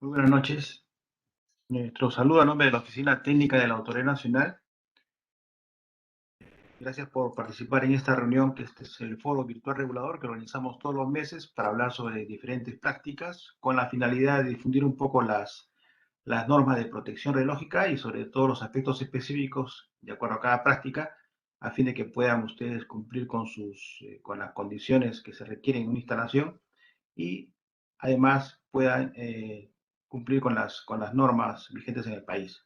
Muy buenas noches. Nuestro saludo a nombre de la Oficina Técnica de la Autoridad Nacional. Gracias por participar en esta reunión, que este es el foro virtual regulador que organizamos todos los meses para hablar sobre diferentes prácticas con la finalidad de difundir un poco las normas de protección radiológica y sobre todo los aspectos específicos de acuerdo a cada práctica, a fin de que puedan ustedes cumplir con las condiciones que se requieren en una instalación y además puedan cumplir con las normas vigentes en el país.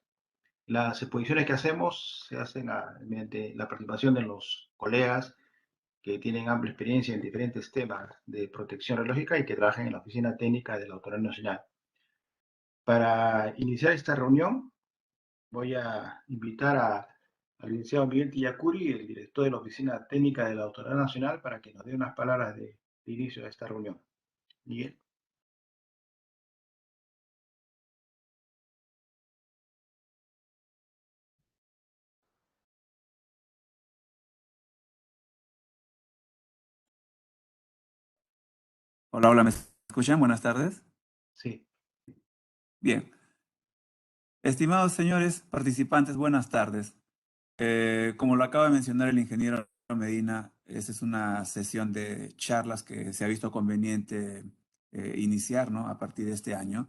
Las exposiciones que hacemos se hacen mediante la participación de los colegas que tienen amplia experiencia en diferentes temas de protección radiológica y que trabajan en la Oficina Técnica de la Autoridad Nacional. Para iniciar esta reunión, voy a invitar al licenciado Miguel Tillacuri, el director de la Oficina Técnica de la Autoridad Nacional, para que nos dé unas palabras de inicio de esta reunión. Miguel. Hola, hola, ¿me escuchan? Buenas tardes. Sí. Bien. Estimados señores participantes, buenas tardes. Como lo acaba de mencionar el ingeniero Medina, esta es una sesión de charlas que se ha visto conveniente iniciar, ¿no?, a partir de este año,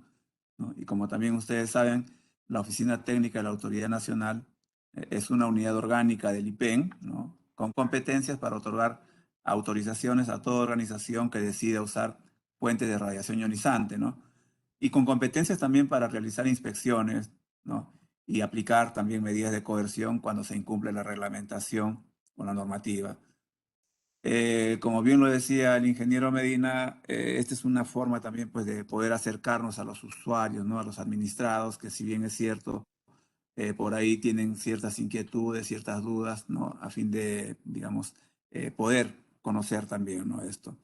¿no? Y como también ustedes saben, la Oficina Técnica de la Autoridad Nacional es una unidad orgánica del IPEN, ¿no?, con competencias para otorgar autorizaciones a toda organización que decida usar fuentes de radiación ionizante, ¿no? Y con competencias también para realizar inspecciones, ¿no?, y aplicar también medidas de coerción cuando se incumple la reglamentación o la normativa. Como bien lo decía el ingeniero Medina, esta es una forma también, pues, de poder acercarnos a los usuarios, ¿no?, a los administrados, que si bien es cierto, por ahí tienen ciertas inquietudes, ciertas dudas, ¿no?, a fin de, digamos, poder conocer también, ¿no?, esto.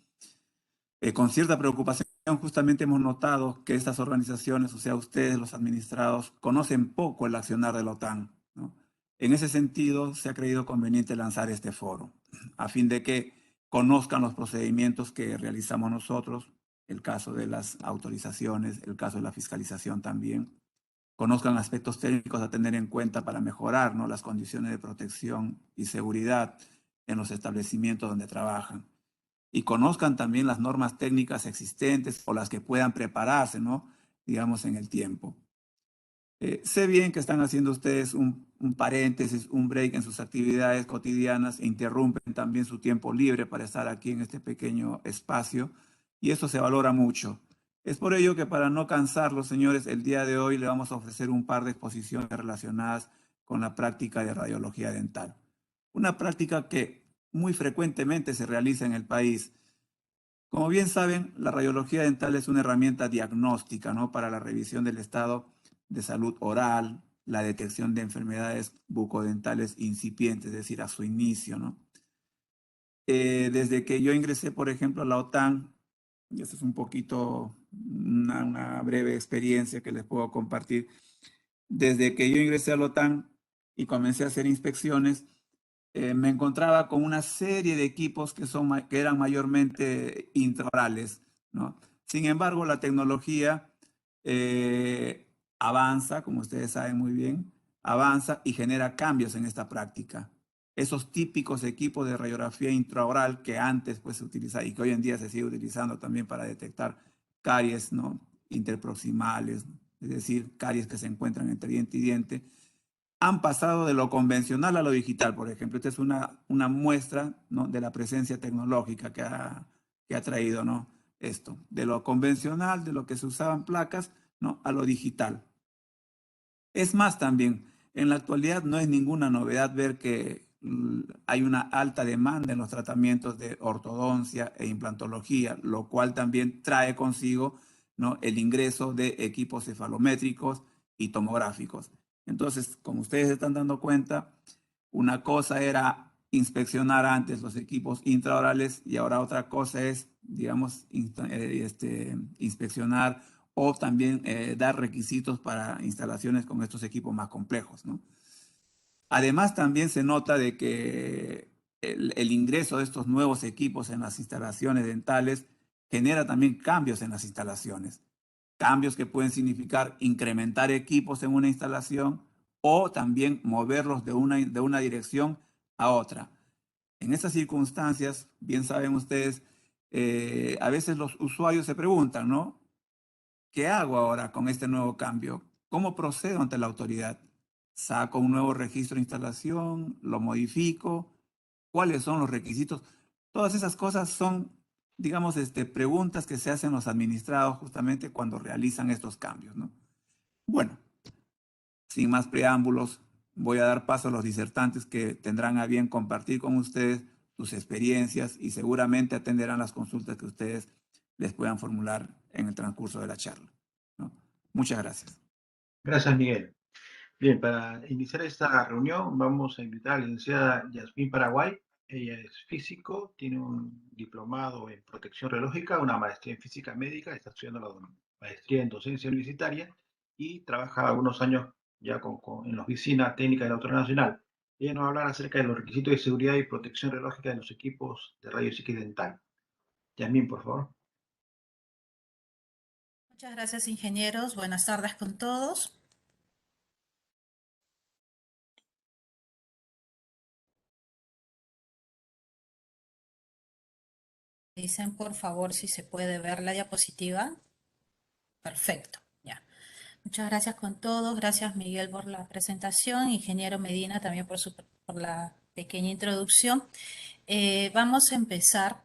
Con cierta preocupación, justamente hemos notado que estas organizaciones, o sea, ustedes, los administrados, conocen poco el accionar de la OTAN, ¿no? En ese sentido, se ha creído conveniente lanzar este foro, a fin de que conozcan los procedimientos que realizamos nosotros, el caso de las autorizaciones, el caso de la fiscalización también, conozcan aspectos técnicos a tener en cuenta para mejorar, ¿no?, las condiciones de protección y seguridad en los establecimientos donde trabajan, y conozcan también las normas técnicas existentes o las que puedan prepararse, ¿no?, digamos, en el tiempo. Sé bien que están haciendo ustedes un paréntesis, un break en sus actividades cotidianas e interrumpen también su tiempo libre para estar aquí en este pequeño espacio, y eso se valora mucho. Es por ello que, para no cansarlos, señores, el día de hoy le vamos a ofrecer un par de exposiciones relacionadas con la práctica de radiología dental. Una práctica que muy frecuentemente se realiza en el país. Como bien saben, la radiología dental es una herramienta diagnóstica, ¿no?, para la revisión del estado de salud oral, la detección de enfermedades bucodentales incipientes, es decir, a su inicio, ¿no? Desde que yo ingresé, por ejemplo, a la OTAN, y esto es un poquito una breve experiencia que les puedo compartir. Desde que yo ingresé a la OTAN y comencé a hacer inspecciones, me encontraba con una serie de equipos que eran mayormente intraorales, ¿no? Sin embargo, la tecnología avanza, como ustedes saben muy bien, avanza y genera cambios en esta práctica. Esos típicos equipos de radiografía intraoral que antes, pues, se utilizaba y que hoy en día se sigue utilizando también para detectar caries, ¿no?, interproximales, es decir, caries que se encuentran entre diente y diente, han pasado de lo convencional a lo digital, por ejemplo. Esta es una muestra, ¿no?, de la presencia tecnológica que ha traído, ¿no?, esto, de lo convencional, de lo que se usaban placas, ¿no?, a lo digital. Es más, también, en la actualidad no es ninguna novedad ver que hay una alta demanda en los tratamientos de ortodoncia e implantología, lo cual también trae consigo, ¿no?, el ingreso de equipos cefalométricos y tomográficos. Entonces, como ustedes se están dando cuenta, una cosa era inspeccionar antes los equipos intraorales y ahora otra cosa es, digamos, inspeccionar o también dar requisitos para instalaciones con estos equipos más complejos, ¿no? Además, también se nota de que el ingreso de estos nuevos equipos en las instalaciones dentales genera también cambios en las instalaciones. cambios que pueden significar incrementar equipos en una instalación o también moverlos de una dirección a otra. En esas circunstancias, bien saben ustedes, a veces los usuarios se preguntan, ¿no? ¿Qué hago ahora con este nuevo cambio? ¿Cómo procedo ante la autoridad? ¿Saco un nuevo registro de instalación? ¿Lo modifico? ¿Cuáles son los requisitos? Todas esas cosas son, digamos, preguntas que se hacen los administrados justamente cuando realizan estos cambios, ¿no? Bueno, sin más preámbulos, voy a dar paso a los disertantes que tendrán a bien compartir con ustedes sus experiencias y seguramente atenderán las consultas que ustedes les puedan formular en el transcurso de la charla, ¿no? Muchas gracias. Gracias, Miguel. Bien, para iniciar esta reunión vamos a invitar a la licenciada Yasmín Paraguay. Ella es físico, tiene un diplomado en protección radiológica, una maestría en física médica, está estudiando la maestría en docencia universitaria y trabaja algunos años ya en la Oficina Técnica de la Autoridad Nacional. Ella nos va a hablar acerca de los requisitos de seguridad y protección radiológica de los equipos de rayos X dental. Yasmín, por favor. Muchas gracias, ingenieros. Buenas tardes con todos. Dicen, por favor, si se puede ver la diapositiva. Perfecto, ya. Muchas gracias con todos. Gracias, Miguel, por la presentación. Ingeniero Medina, también por la pequeña introducción. Vamos a empezar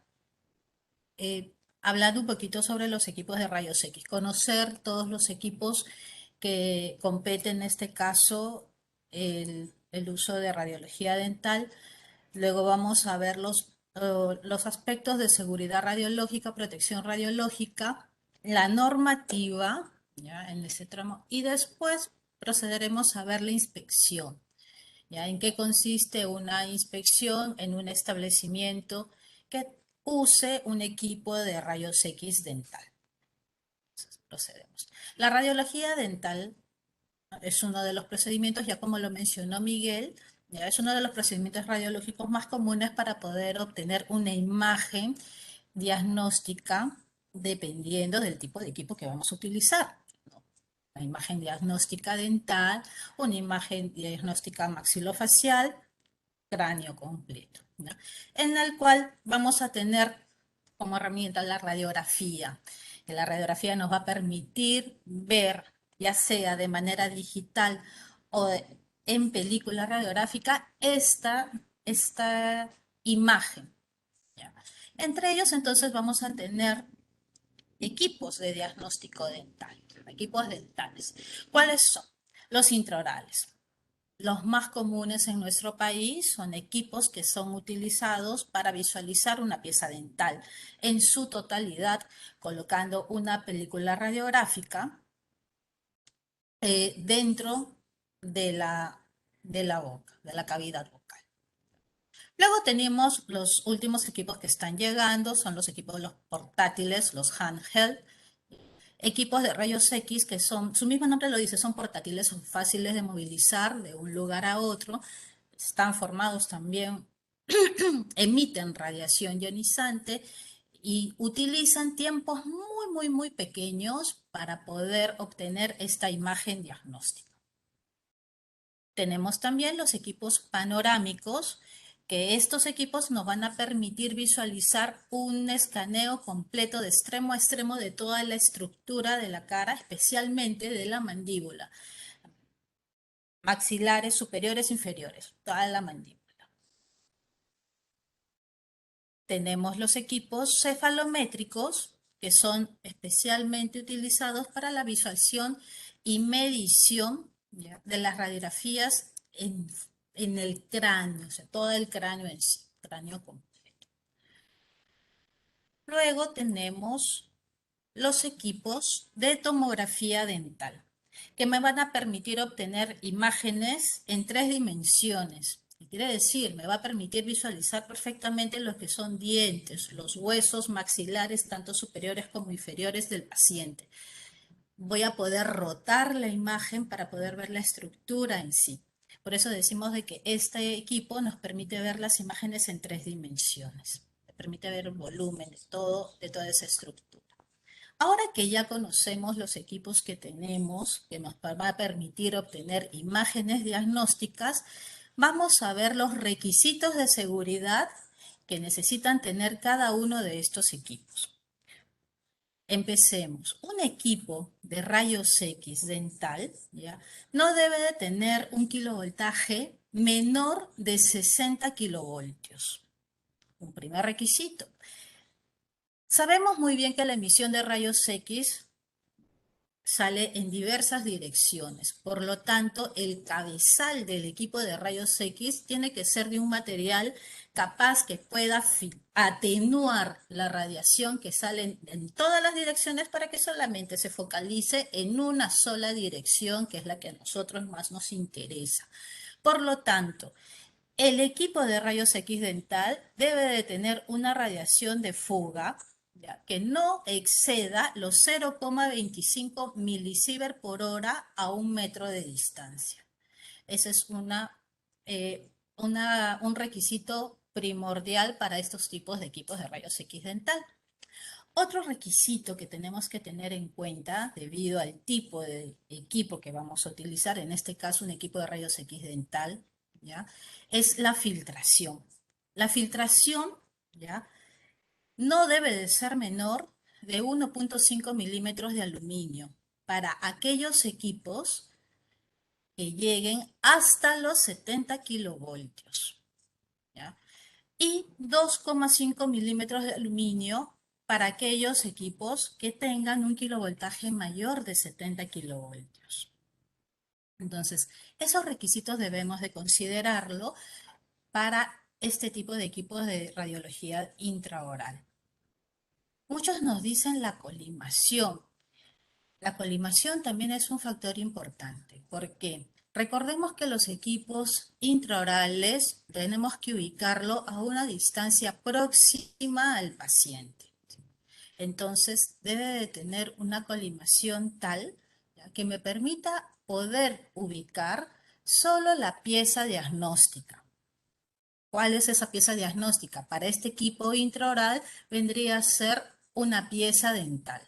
hablando un poquito sobre los equipos de rayos X. Conocer todos los equipos que competen, en este caso, el uso de radiología dental. Luego vamos a ver los aspectos de seguridad radiológica, protección radiológica, la normativa, ya en ese tramo, y después procederemos a ver la inspección. ¿Ya? ¿En qué consiste una inspección en un establecimiento que use un equipo de rayos X dental? Entonces, procedemos. La radiología dental es uno de los procedimientos, ya como lo mencionó Miguel, ya es uno de los procedimientos radiológicos más comunes para poder obtener una imagen diagnóstica dependiendo del tipo de equipo que vamos a utilizar. Una imagen diagnóstica dental, una imagen diagnóstica maxilofacial, cráneo completo, ¿no? En el cual vamos a tener como herramienta la radiografía. Que la radiografía nos va a permitir ver, ya sea de manera digital o en película radiográfica, esta imagen. ¿Ya? Entre ellos, entonces, vamos a tener equipos de diagnóstico dental, equipos dentales. ¿Cuáles son? Los intraorales. Los más comunes en nuestro país son equipos que son utilizados para visualizar una pieza dental en su totalidad, colocando una película radiográfica dentro de la boca, de la cavidad vocal. Luego tenemos los últimos equipos que están llegando, son los equipos de los portátiles, los handheld, equipos de rayos X que son, su mismo nombre lo dice, son portátiles, son fáciles de movilizar de un lugar a otro, están formados también, emiten radiación ionizante y utilizan tiempos muy pequeños para poder obtener esta imagen diagnóstica. Tenemos también los equipos panorámicos, que estos equipos nos van a permitir visualizar un escaneo completo de extremo a extremo de toda la estructura de la cara, especialmente de la mandíbula. Maxilares superiores, inferiores, toda la mandíbula. Tenemos los equipos cefalométricos, que son especialmente utilizados para la visualización y medición, ¿ya?, de las radiografías en el cráneo, o sea, todo el cráneo en sí, cráneo completo. Luego tenemos los equipos de tomografía dental, que me van a permitir obtener imágenes en 3 dimensiones. Quiere decir, me va a permitir visualizar perfectamente lo que son dientes, los huesos maxilares, tanto superiores como inferiores del paciente. Voy a poder rotar la imagen para poder ver la estructura en sí. Por eso decimos de que este equipo nos permite ver las imágenes en 3 dimensiones. Me permite ver el volumen de toda esa estructura. Ahora que ya conocemos los equipos que tenemos, que nos va a permitir obtener imágenes diagnósticas, vamos a ver los requisitos de seguridad que necesitan tener cada uno de estos equipos. Empecemos. Un equipo de rayos X dental, ¿ya?, no debe de tener un kilovoltaje menor de 60 kilovoltios. Un primer requisito. Sabemos muy bien que la emisión de rayos X sale en diversas direcciones. Por lo tanto, el cabezal del equipo de rayos X tiene que ser de un material capaz que pueda atenuar la radiación que sale en todas las direcciones para que solamente se focalice en una sola dirección, que es la que a nosotros más nos interesa. Por lo tanto, el equipo de rayos X dental debe de tener una radiación de fuga, ¿ya?, que no exceda los 0,25 milisievert por hora a 1 metro de distancia. Ese es un requisito primordial para estos tipos de equipos de rayos X dental. Otro requisito que tenemos que tener en cuenta, debido al tipo de equipo que vamos a utilizar, en este caso un equipo de rayos X dental, ¿ya?, es la filtración. La filtración, ¿ya?, no debe de ser menor de 1,5 milímetros de aluminio para aquellos equipos que lleguen hasta los 70 kilovoltios, ¿ya?, y 2,5 milímetros de aluminio para aquellos equipos que tengan un kilovoltaje mayor de 70 kilovoltios. Entonces, esos requisitos debemos de considerarlo para este tipo de equipos de radiología intraoral. Muchos nos dicen la colimación. La colimación también es un factor importante. ¿Por qué? Recordemos que los equipos intraorales tenemos que ubicarlo a una distancia próxima al paciente. Entonces, debe de tener una colimación tal, ¿ya?, que me permita poder ubicar solo la pieza diagnóstica. ¿Cuál es esa pieza diagnóstica? Para este equipo intraoral vendría a ser una pieza dental,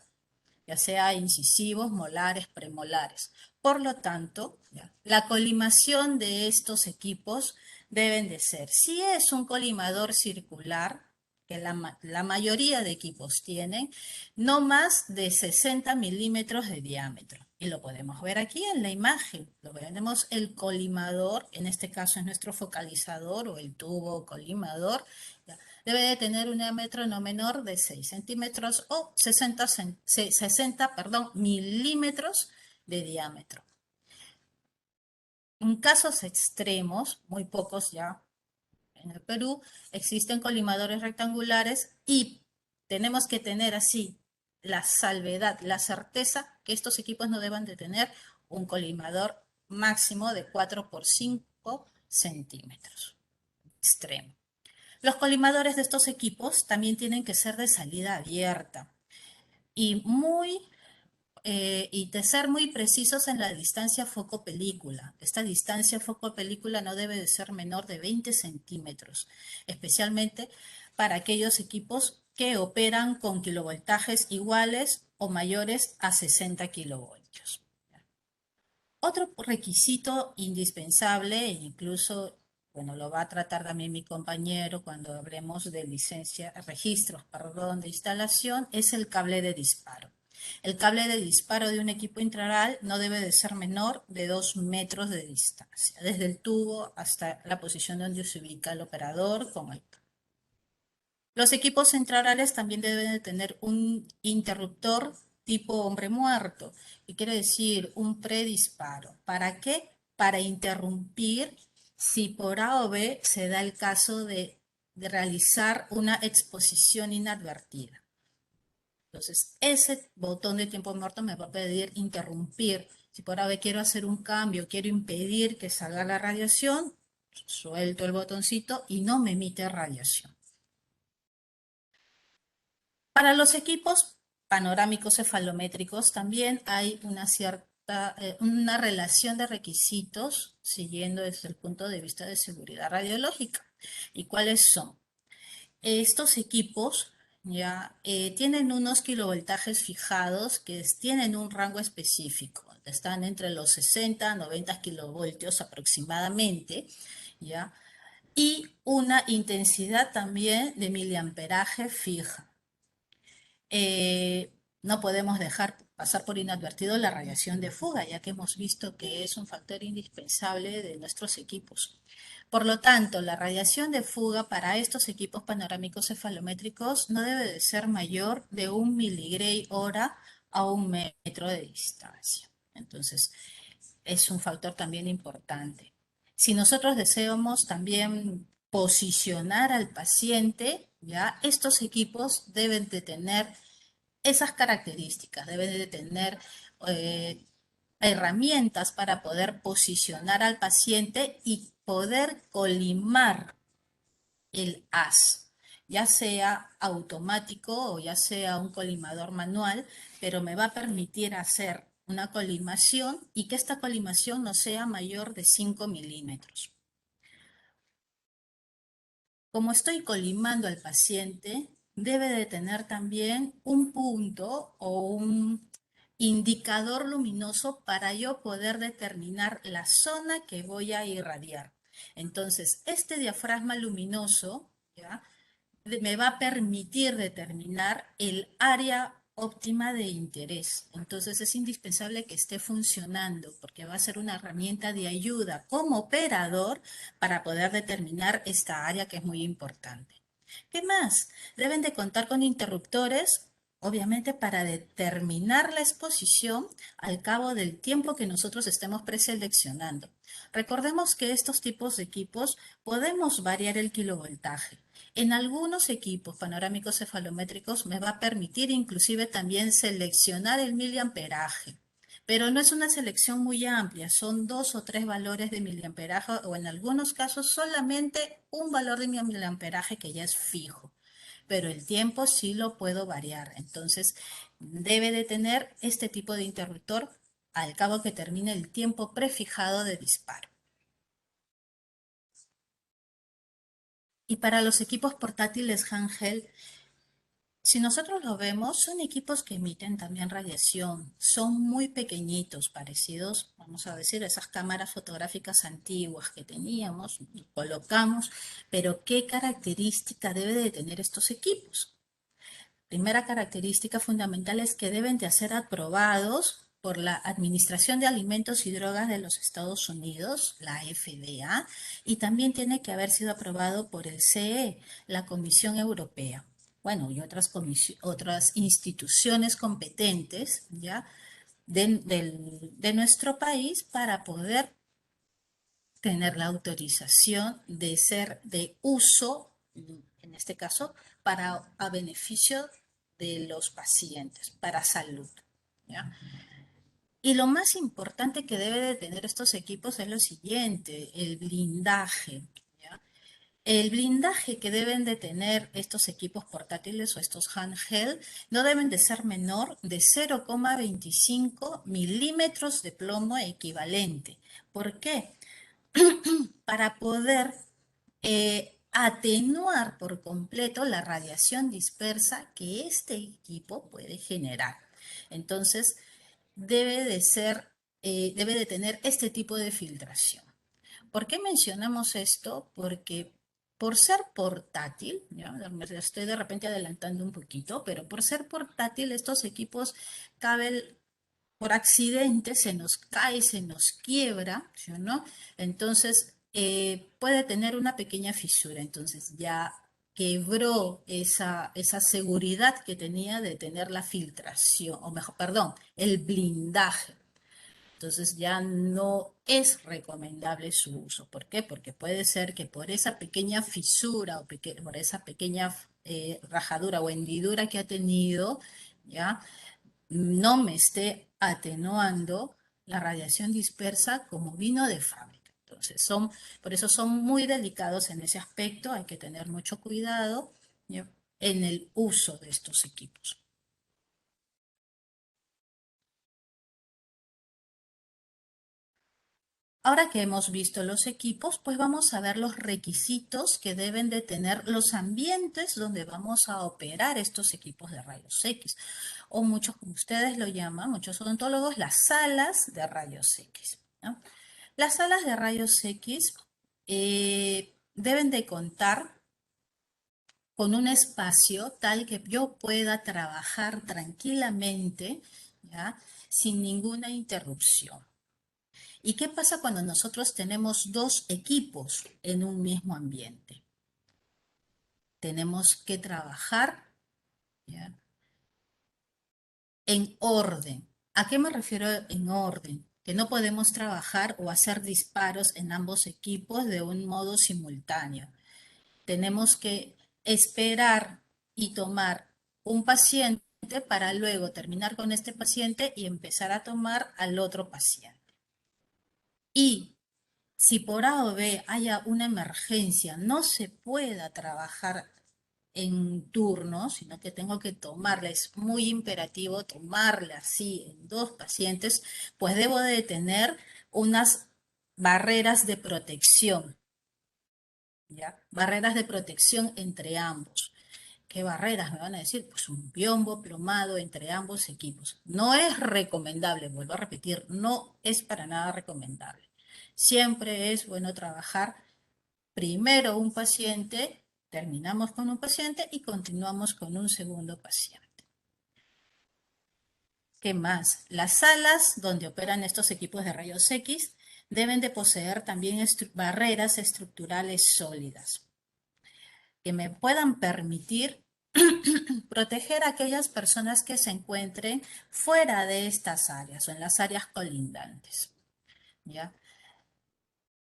ya sea incisivos, molares, premolares. Por lo tanto, ¿ya?, la colimación de estos equipos deben de ser, si es un colimador circular, que la mayoría de equipos tienen, no más de 60 milímetros de diámetro. Y lo podemos ver aquí en la imagen. Lo vemos el colimador, en este caso es nuestro focalizador o el tubo colimador, ¿ya?, debe de tener un diámetro no menor de 6 centímetros o 60 milímetros de diámetro. En casos extremos, muy pocos ya en el Perú, existen colimadores rectangulares y tenemos que tener así la salvedad, la certeza que estos equipos no deban de tener un colimador máximo de 4 por 5 centímetros. Extremo. Los colimadores de estos equipos también tienen que ser de salida abierta y de ser muy precisos en la distancia foco-película. Esta distancia foco-película no debe de ser menor de 20 centímetros, especialmente para aquellos equipos que operan con kilovoltajes iguales o mayores a 60 kilovoltios. Otro requisito indispensable, e incluso, bueno, lo va a tratar también mi compañero cuando hablemos de registros de instalación, es el cable de disparo. El cable de disparo de un equipo intraoral no debe de ser menor de 2 metros de distancia, desde el tubo hasta la posición donde se ubica el operador con el tubo. Los equipos intraorales también deben de tener un interruptor tipo hombre muerto, que quiere decir un predisparo. ¿Para qué? Para interrumpir si por A o B se da el caso de realizar una exposición inadvertida. Entonces, ese botón de tiempo muerto me va a pedir interrumpir. Si por A o B quiero hacer un cambio, quiero impedir que salga la radiación, suelto el botoncito y no me emite radiación. Para los equipos panorámicos cefalométricos también hay una relación de requisitos siguiendo desde el punto de vista de seguridad radiológica. ¿Y cuáles son? Estos equipos ya tienen unos kilovoltajes fijados que tienen un rango específico. Están entre los 60 a 90 kilovoltios aproximadamente, ¿ya? Y una intensidad también de miliamperaje fija. No podemos dejar pasar por inadvertido la radiación de fuga, ya que hemos visto que es un factor indispensable de nuestros equipos. Por lo tanto, la radiación de fuga para estos equipos panorámicos cefalométricos no debe de ser mayor de 1 miligray hora a 1 metro de distancia. Entonces, es un factor también importante. Si nosotros deseamos también posicionar al paciente, ya estos equipos deben de tener esas características, deben de tener herramientas para poder posicionar al paciente y poder colimar el haz, ya sea automático o ya sea un colimador manual, pero me va a permitir hacer una colimación y que esta colimación no sea mayor de 5 milímetros. Como estoy colimando al paciente, debe de tener también un punto o un indicador luminoso para yo poder determinar la zona que voy a irradiar. Entonces, este diafragma luminoso, ¿ya?, me va a permitir determinar el área óptima de interés. Entonces es indispensable que esté funcionando porque va a ser una herramienta de ayuda como operador para poder determinar esta área que es muy importante. ¿Qué más? Deben de contar con interruptores, obviamente para determinar la exposición al cabo del tiempo que nosotros estemos preseleccionando. Recordemos que estos tipos de equipos podemos variar el kilovoltaje. En algunos equipos panorámicos cefalométricos me va a permitir inclusive también seleccionar el miliamperaje, pero no es una selección muy amplia, son 2 o 3 valores de miliamperaje o en algunos casos solamente un valor de miliamperaje que ya es fijo, pero el tiempo sí lo puedo variar. Entonces debe de tener este tipo de interruptor al cabo que termine el tiempo prefijado de disparo. Y para los equipos portátiles handheld, si nosotros lo vemos, son equipos que emiten también radiación. Son muy pequeñitos, parecidos, vamos a decir, a esas cámaras fotográficas antiguas que teníamos, y colocamos, pero ¿qué característica debe de tener estos equipos? Primera característica fundamental es que deben de ser aprobados por la Administración de Alimentos y Drogas de los Estados Unidos, la FDA, y también tiene que haber sido aprobado por el CE, la Comisión Europea. Bueno, y otras instituciones competentes, ¿ya?, de nuestro país para poder tener la autorización de ser de uso, en este caso, a beneficio de los pacientes, para salud, ¿ya? Y lo más importante que debe de tener estos equipos es lo siguiente, el blindaje, ¿ya? El blindaje que deben de tener estos equipos portátiles o estos handheld no deben de ser menor de 0,25 milímetros de plomo equivalente. ¿Por qué? Para poder atenuar por completo la radiación dispersa que este equipo puede generar. Entonces, debe de tener este tipo de filtración. ¿Por qué mencionamos esto? Porque por ser portátil, ya me estoy de repente adelantando un poquito, pero por ser portátil, estos equipos caben por accidente, se nos cae, se nos quiebra, ¿sí o no? Entonces, puede tener una pequeña fisura. Entonces, ya quebró esa seguridad que tenía de tener la filtración, o mejor, perdón, el blindaje. Entonces ya no es recomendable su uso. ¿Por qué? Porque puede ser que por esa pequeña fisura o por esa pequeña rajadura o hendidura que ha tenido, ¿ya?, no me esté atenuando la radiación dispersa como vino de fábrica. Entonces, por eso son muy delicados en ese aspecto, hay que tener mucho cuidado, ¿ya?, en el uso de estos equipos. Ahora que hemos visto los equipos, pues vamos a ver los requisitos que deben de tener los ambientes donde vamos a operar estos equipos de rayos X, o muchos, como ustedes lo llaman, muchos odontólogos, las salas de rayos X, ¿no? Las salas de rayos X deben de contar con un espacio tal que yo pueda trabajar tranquilamente, ¿ya? Sin ninguna interrupción. ¿Y qué pasa cuando nosotros tenemos dos equipos en un mismo ambiente? Tenemos que trabajar, ¿ya?, en orden. ¿A qué me refiero en orden? Que no podemos trabajar o hacer disparos en ambos equipos de un modo simultáneo. Tenemos que esperar y tomar un paciente para luego terminar con este paciente y empezar a tomar al otro paciente. Y si por A o B haya una emergencia, no se pueda trabajar en turno, sino que tengo que tomarla, es muy imperativo tomarla así en dos pacientes, pues debo de tener unas barreras de protección, ¿ya? Barreras de protección entre ambos. ¿Qué barreras me van a decir? Pues un biombo plomado entre ambos equipos. No es recomendable, vuelvo a repetir, no es para nada recomendable. Siempre es bueno trabajar primero un paciente, terminamos con un paciente y continuamos con un segundo paciente. ¿Qué más? Las salas donde operan estos equipos de rayos X deben de poseer también barreras estructurales sólidas que me puedan permitir proteger a aquellas personas que se encuentren fuera de estas áreas o en las áreas colindantes, ¿ya?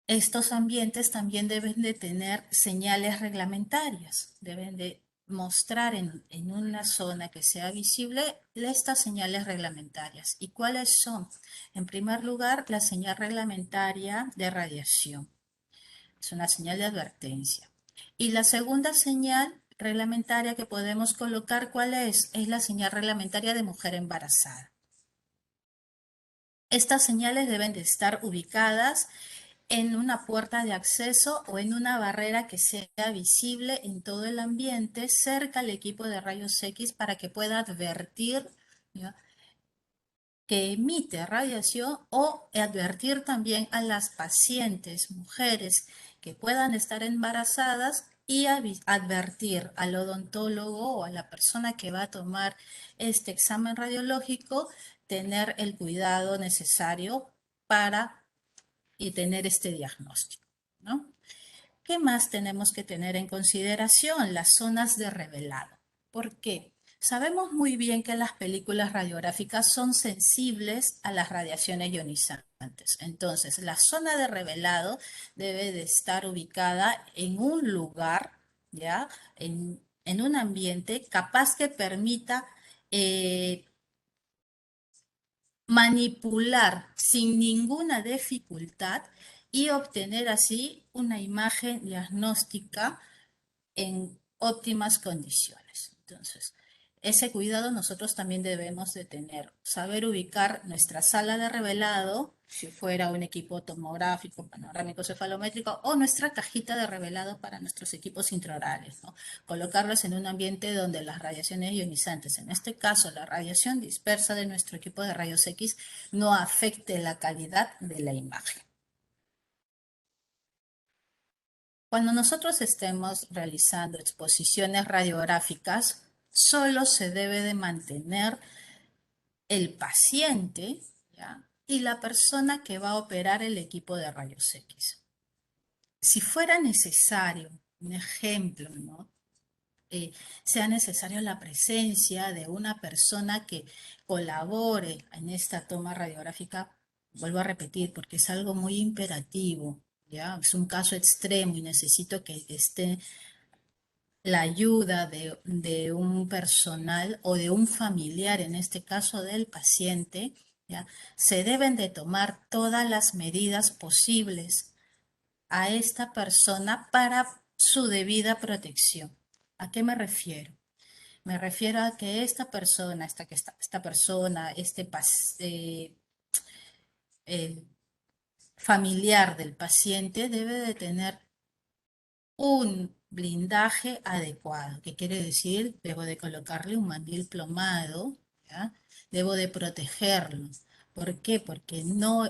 Estos ambientes también deben de tener señales reglamentarias, deben de mostrar en una zona que sea visible estas señales reglamentarias. ¿Y cuáles son? En primer lugar, la señal reglamentaria de radiación. Es una señal de advertencia. Y la segunda señal reglamentaria que podemos colocar, ¿cuál es? Es la señal reglamentaria de mujer embarazada. Estas señales deben de estar ubicadas en una puerta de acceso o en una barrera que sea visible en todo el ambiente cerca al equipo de rayos X para que pueda advertir, ¿ya?, que emite radiación o advertir también a las pacientes, mujeres que puedan estar embarazadas y advertir al odontólogo o a la persona que va a tomar este examen radiológico, tener el cuidado necesario para tener este diagnóstico, ¿no? ¿Qué más tenemos que tener en consideración? Las zonas de revelado. ¿Por qué? Sabemos muy bien que las películas radiográficas son sensibles a las radiaciones ionizantes. Entonces, la zona de revelado debe de estar ubicada en un lugar, ¿ya?, en un ambiente capaz que permita manipular sin ninguna dificultad y obtener así una imagen diagnóstica en óptimas condiciones. Entonces, ese cuidado nosotros también debemos de tener. Saber ubicar nuestra sala de revelado, si fuera un equipo tomográfico, panorámico, cefalométrico, o nuestra cajita de revelado para nuestros equipos intraorales, ¿no? Colocarlos en un ambiente donde las radiaciones ionizantes, en este caso la radiación dispersa de nuestro equipo de rayos X, no afecte la calidad de la imagen. Cuando nosotros estemos realizando exposiciones radiográficas, solo se debe de mantener el paciente, ¿ya?, y la persona que va a operar el equipo de rayos X. Si fuera necesario, un ejemplo, ¿no?, sea necesario la presencia de una persona que colabore en esta toma radiográfica, vuelvo a repetir, porque es algo muy imperativo, ¿ya? Es un caso extremo y necesito que esté la ayuda de un personal o de un familiar, en este caso del paciente, ¿ya? Se deben de tomar todas las medidas posibles a esta persona para su debida protección. ¿A qué me refiero? Me refiero a que esta persona, familiar del paciente debe de tener un blindaje adecuado. ¿Qué quiere decir? Debo de colocarle un mandil plomado, ¿ya? Debo de protegerlo. ¿Por qué? Porque no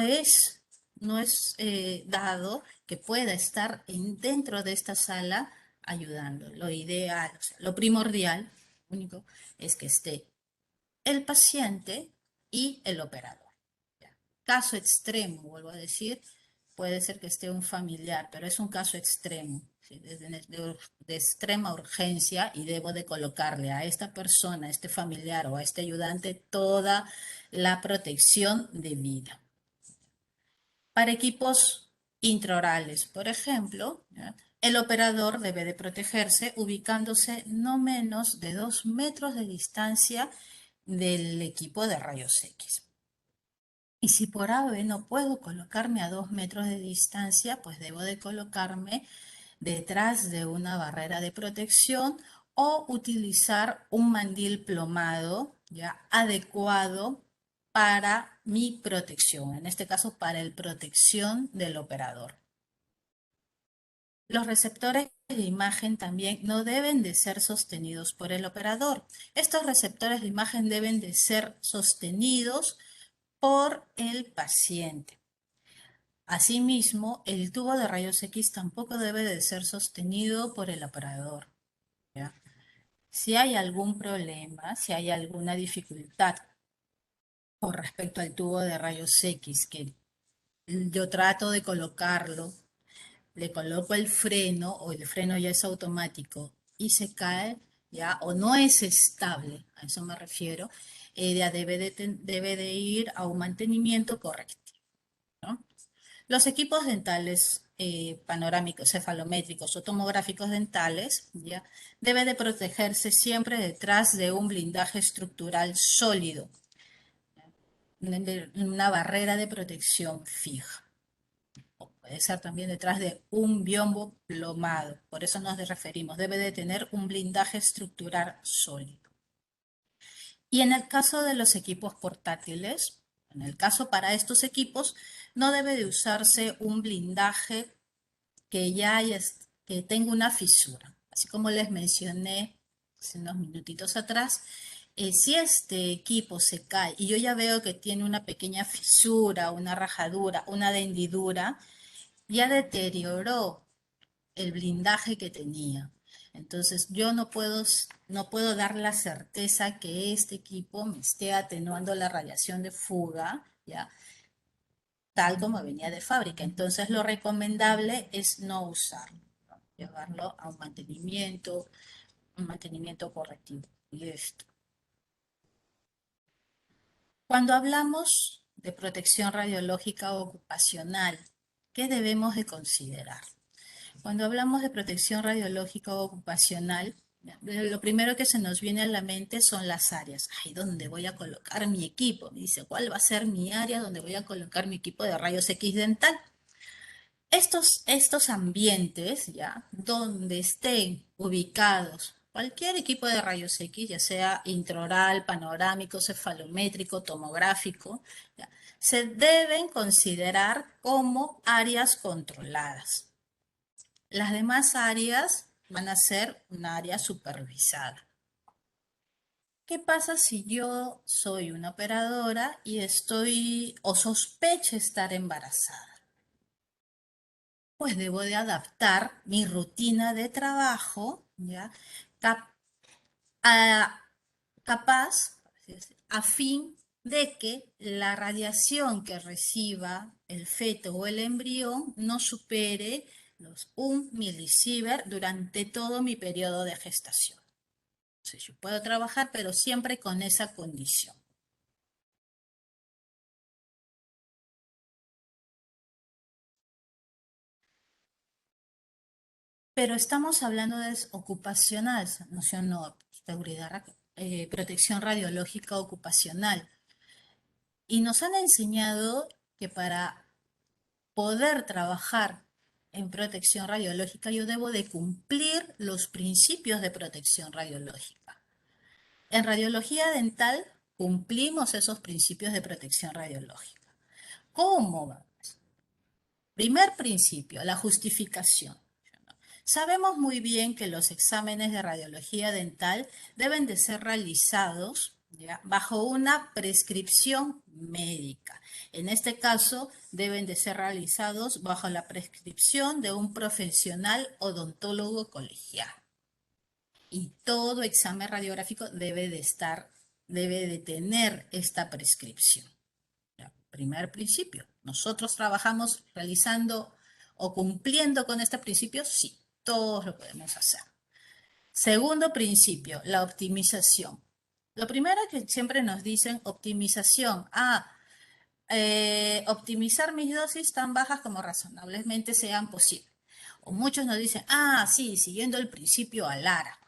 es dado que pueda estar dentro de esta sala ayudando. Lo ideal, o sea, lo primordial, único, es que esté el paciente y el operador. ¿Ya? Caso extremo, vuelvo a decir, puede ser que esté un familiar, pero es un caso extremo, ¿sí? De extrema urgencia y debo de colocarle a esta persona, a este familiar o a este ayudante toda la protección debida. Para equipos intraorales, por ejemplo, ¿ya? El operador debe de protegerse ubicándose no menos de 2 metros de distancia del equipo de rayos X. Y si por AVE no puedo colocarme a 2 metros de distancia, pues debo de colocarme detrás de una barrera de protección o utilizar un mandil plomado ya adecuado para mi protección, en este caso para la protección del operador. Los receptores de imagen también no deben de ser sostenidos por el operador. Estos receptores de imagen deben de ser sostenidos por el paciente. Asimismo, el tubo de rayos X tampoco debe de ser sostenido por el operador, ¿ya? Si hay algún problema, si hay alguna dificultad con respecto al tubo de rayos X, que yo trato de colocarlo, le coloco el freno o el freno ya es automático y se cae, ¿ya? O no es estable, a eso me refiero, ya debe de ir a un mantenimiento correcto, ¿no? Los equipos dentales panorámicos, cefalométricos o tomográficos dentales, ¿ya? Debe de protegerse siempre detrás de un blindaje estructural sólido, una barrera de protección fija. O puede ser también detrás de un biombo plomado. Por eso nos referimos, debe de tener un blindaje estructural sólido. Y en el caso de los equipos portátiles, en el caso para estos equipos, no debe de usarse un blindaje que tenga una fisura. Así como les mencioné hace unos minutitos atrás, si este equipo se cae y yo ya veo que tiene una pequeña fisura, una rajadura, una hendidura, ya deterioró el blindaje que tenía. Entonces yo no puedo dar la certeza que este equipo me esté atenuando la radiación de fuga, ¿ya? Tal como venía de fábrica. Entonces lo recomendable es no usarlo, ¿no? Llevarlo a un mantenimiento correctivo. Y esto. Cuando hablamos de protección radiológica ocupacional, ¿qué debemos de considerar? Cuando hablamos de protección radiológica ocupacional, lo primero que se nos viene a la mente son las áreas. Ay, ¿dónde voy a colocar mi equipo? Me dice, ¿cuál va a ser mi área donde voy a colocar mi equipo de rayos X dental? Estos ambientes, ¿ya? Donde estén ubicados cualquier equipo de rayos X, ya sea intraoral, panorámico, cefalométrico, tomográfico, ¿ya? Se deben considerar como áreas controladas. Las demás áreas van a ser un área supervisada. ¿Qué pasa si yo soy una operadora y estoy o sospecho estar embarazada? Pues debo de adaptar mi rutina de trabajo, ¿ya? A- capaz, a fin de que la radiación que reciba el feto o el embrión no supere los 1 milisievert durante todo mi periodo de gestación. Entonces, yo puedo trabajar, pero siempre con esa condición. Pero estamos hablando de ocupacional, noción no, seguridad, protección radiológica ocupacional. Y nos han enseñado que para poder trabajar en protección radiológica yo debo de cumplir los principios de protección radiológica. En radiología dental cumplimos esos principios de protección radiológica. ¿Cómo? Primer principio, la justificación. Sabemos muy bien que los exámenes de radiología dental deben de ser realizados, ¿ya?, bajo una prescripción médica. En este caso, deben de ser realizados bajo la prescripción de un profesional odontólogo colegial. Y todo examen radiográfico debe de tener esta prescripción. ¿Ya? Primer principio. Nosotros trabajamos realizando o cumpliendo con este principio, sí, todos lo podemos hacer. Segundo principio, la optimización. Lo primero que siempre nos dicen, optimización. Optimizar mis dosis tan bajas como razonablemente sean posibles. O muchos nos dicen, sí, siguiendo el principio Alara.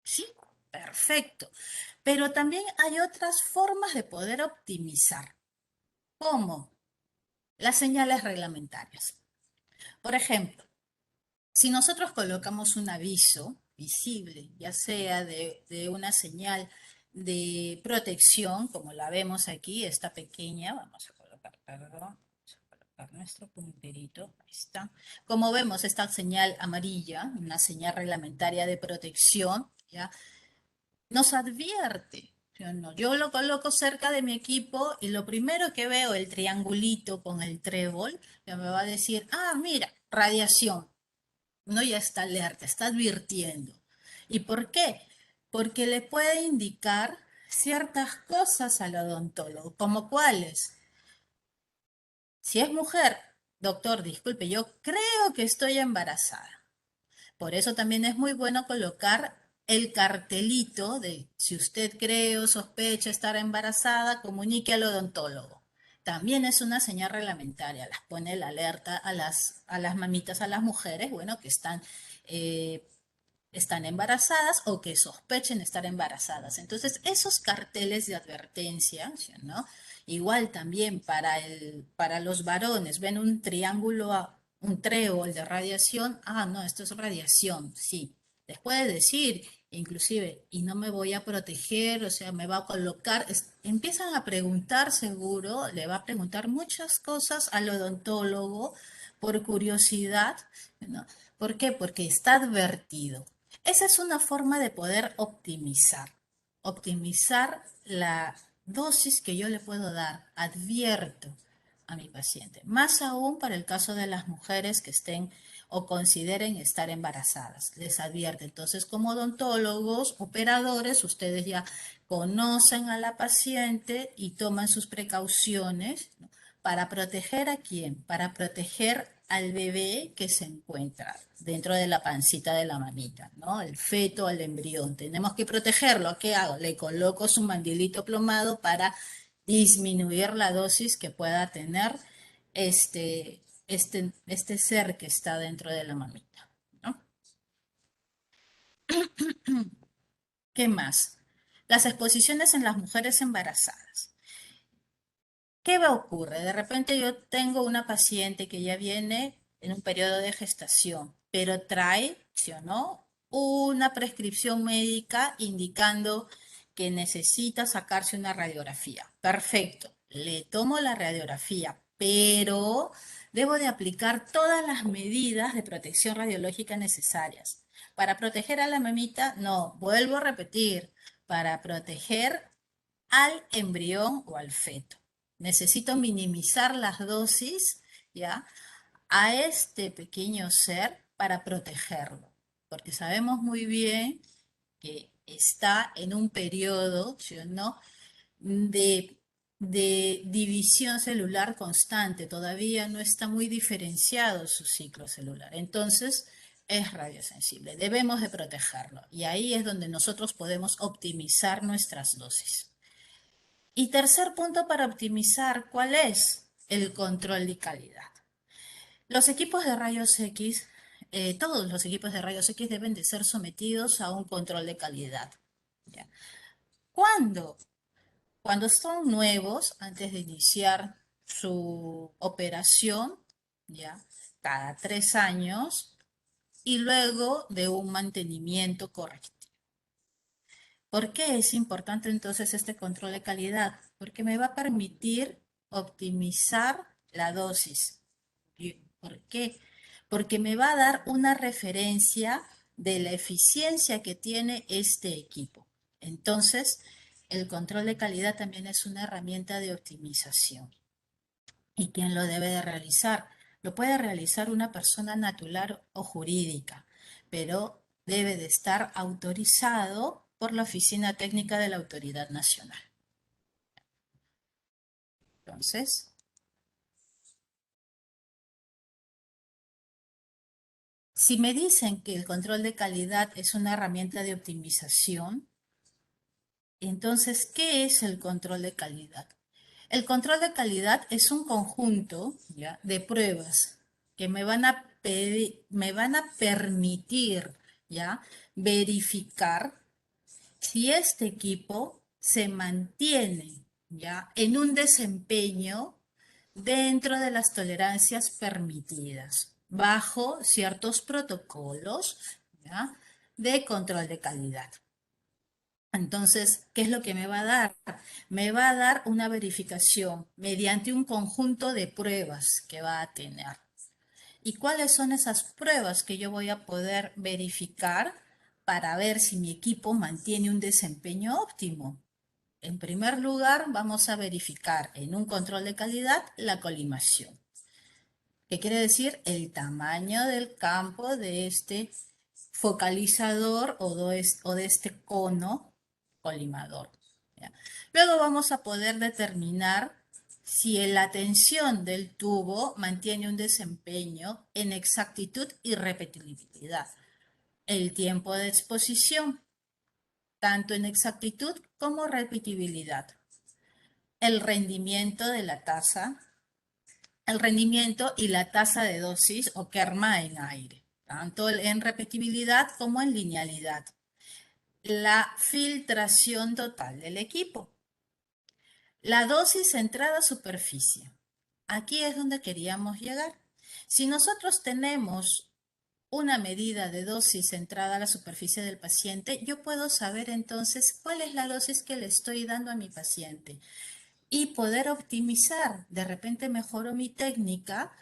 Sí, perfecto. Pero también hay otras formas de poder optimizar. ¿Cómo? Las señales reglamentarias. Por ejemplo, si nosotros colocamos un aviso visible, ya sea de una señal de protección, como la vemos aquí, esta pequeña, vamos a colocar, perdón, vamos a colocar nuestro punterito, ahí está. Como vemos, esta señal amarilla, una señal reglamentaria de protección, ¿ya?, nos advierte. Yo lo coloco cerca de mi equipo y lo primero que veo, el triangulito con el trébol, ya me va a decir, mira, radiación. Uno ya está alerta, está advirtiendo. ¿Y por qué? Porque le puede indicar ciertas cosas al odontólogo, como cuáles. Si es mujer, doctor, disculpe, yo creo que estoy embarazada. Por eso también es muy bueno colocar el cartelito de si usted cree o sospecha estar embarazada, comunique al odontólogo. También es una señal reglamentaria, las pone la alerta a las mamitas, a las mujeres, bueno, que están embarazadas o que sospechen estar embarazadas. Entonces, esos carteles de advertencia, ¿no? Igual también para los varones, ven un triángulo, un trébol de radiación, no, esto es radiación, sí. Les puede decir, inclusive, y no me voy a proteger, o sea, me va a colocar, empiezan a preguntar seguro, le va a preguntar muchas cosas al odontólogo por curiosidad, ¿no? ¿Por qué? Porque está advertido. Esa es una forma de poder optimizar. Optimizar la dosis que yo le puedo dar. Advierto a mi paciente. Más aún para el caso de las mujeres que estén o consideren estar embarazadas. Les advierte. Entonces, como odontólogos, operadores, ustedes ya conocen a la paciente y toman sus precauciones, ¿no?, para proteger a quién, para proteger al bebé que se encuentra dentro de la pancita de la mamita, ¿no? El feto, el embrión. Tenemos que protegerlo. ¿Qué hago? Le coloco su mandilito plomado para disminuir la dosis que pueda tener este ser que está dentro de la mamita, ¿no? ¿Qué más? Las exposiciones en las mujeres embarazadas. ¿Qué me ocurre? De repente yo tengo una paciente que ya viene en un periodo de gestación, pero trae, ¿sí o no?, una prescripción médica indicando que necesita sacarse una radiografía. Perfecto, le tomo la radiografía, pero debo de aplicar todas las medidas de protección radiológica necesarias. Para proteger a la mamita, no, vuelvo a repetir, para proteger al embrión o al feto. Necesito minimizar las dosis, ¿ya?, a este pequeño ser para protegerlo, porque sabemos muy bien que está en un periodo, ¿sí o no?, de división celular constante, todavía no está muy diferenciado su ciclo celular. Entonces, es radiosensible, debemos de protegerlo. Y ahí es donde nosotros podemos optimizar nuestras dosis. Y tercer punto para optimizar, ¿cuál es? El control de calidad. Los equipos de rayos X, todos los equipos de rayos X deben de ser sometidos a un control de calidad. ¿Ya? ¿Cuándo? Cuando son nuevos, antes de iniciar su operación, ¿ya?, cada 3 años, y luego de un mantenimiento correcto. ¿Por qué es importante entonces este control de calidad? Porque me va a permitir optimizar la dosis. ¿Por qué? Porque me va a dar una referencia de la eficiencia que tiene este equipo. Entonces, el control de calidad también es una herramienta de optimización. ¿Y quién lo debe de realizar? Lo puede realizar una persona natural o jurídica, pero debe de estar autorizado por la Oficina Técnica de la Autoridad Nacional. Entonces, si me dicen que el control de calidad es una herramienta de optimización, entonces, ¿qué es el control de calidad? El control de calidad es un conjunto, ¿ya?, de pruebas que me van a permitir, ¿ya?, verificar si este equipo se mantiene, ¿ya?, en un desempeño dentro de las tolerancias permitidas, bajo ciertos protocolos, ¿ya?, de control de calidad. Entonces, ¿qué es lo que me va a dar? Me va a dar una verificación mediante un conjunto de pruebas que va a tener. ¿Y cuáles son esas pruebas que yo voy a poder verificar para ver si mi equipo mantiene un desempeño óptimo? En primer lugar, vamos a verificar en un control de calidad la colimación. ¿Qué quiere decir? El tamaño del campo de este focalizador o de este cono colimador, ¿ya? Luego vamos a poder determinar si la tensión del tubo mantiene un desempeño en exactitud y repetibilidad. El tiempo de exposición, tanto en exactitud como repetibilidad. El rendimiento de la tasa, el rendimiento y la tasa de dosis o kerma en aire, tanto en repetibilidad como en linealidad. La filtración total del equipo. La dosis entrada a superficie. Aquí es donde queríamos llegar. Si nosotros tenemos una medida de dosis entrada a la superficie del paciente, yo puedo saber entonces cuál es la dosis que le estoy dando a mi paciente y poder optimizar. De repente mejoro mi técnica,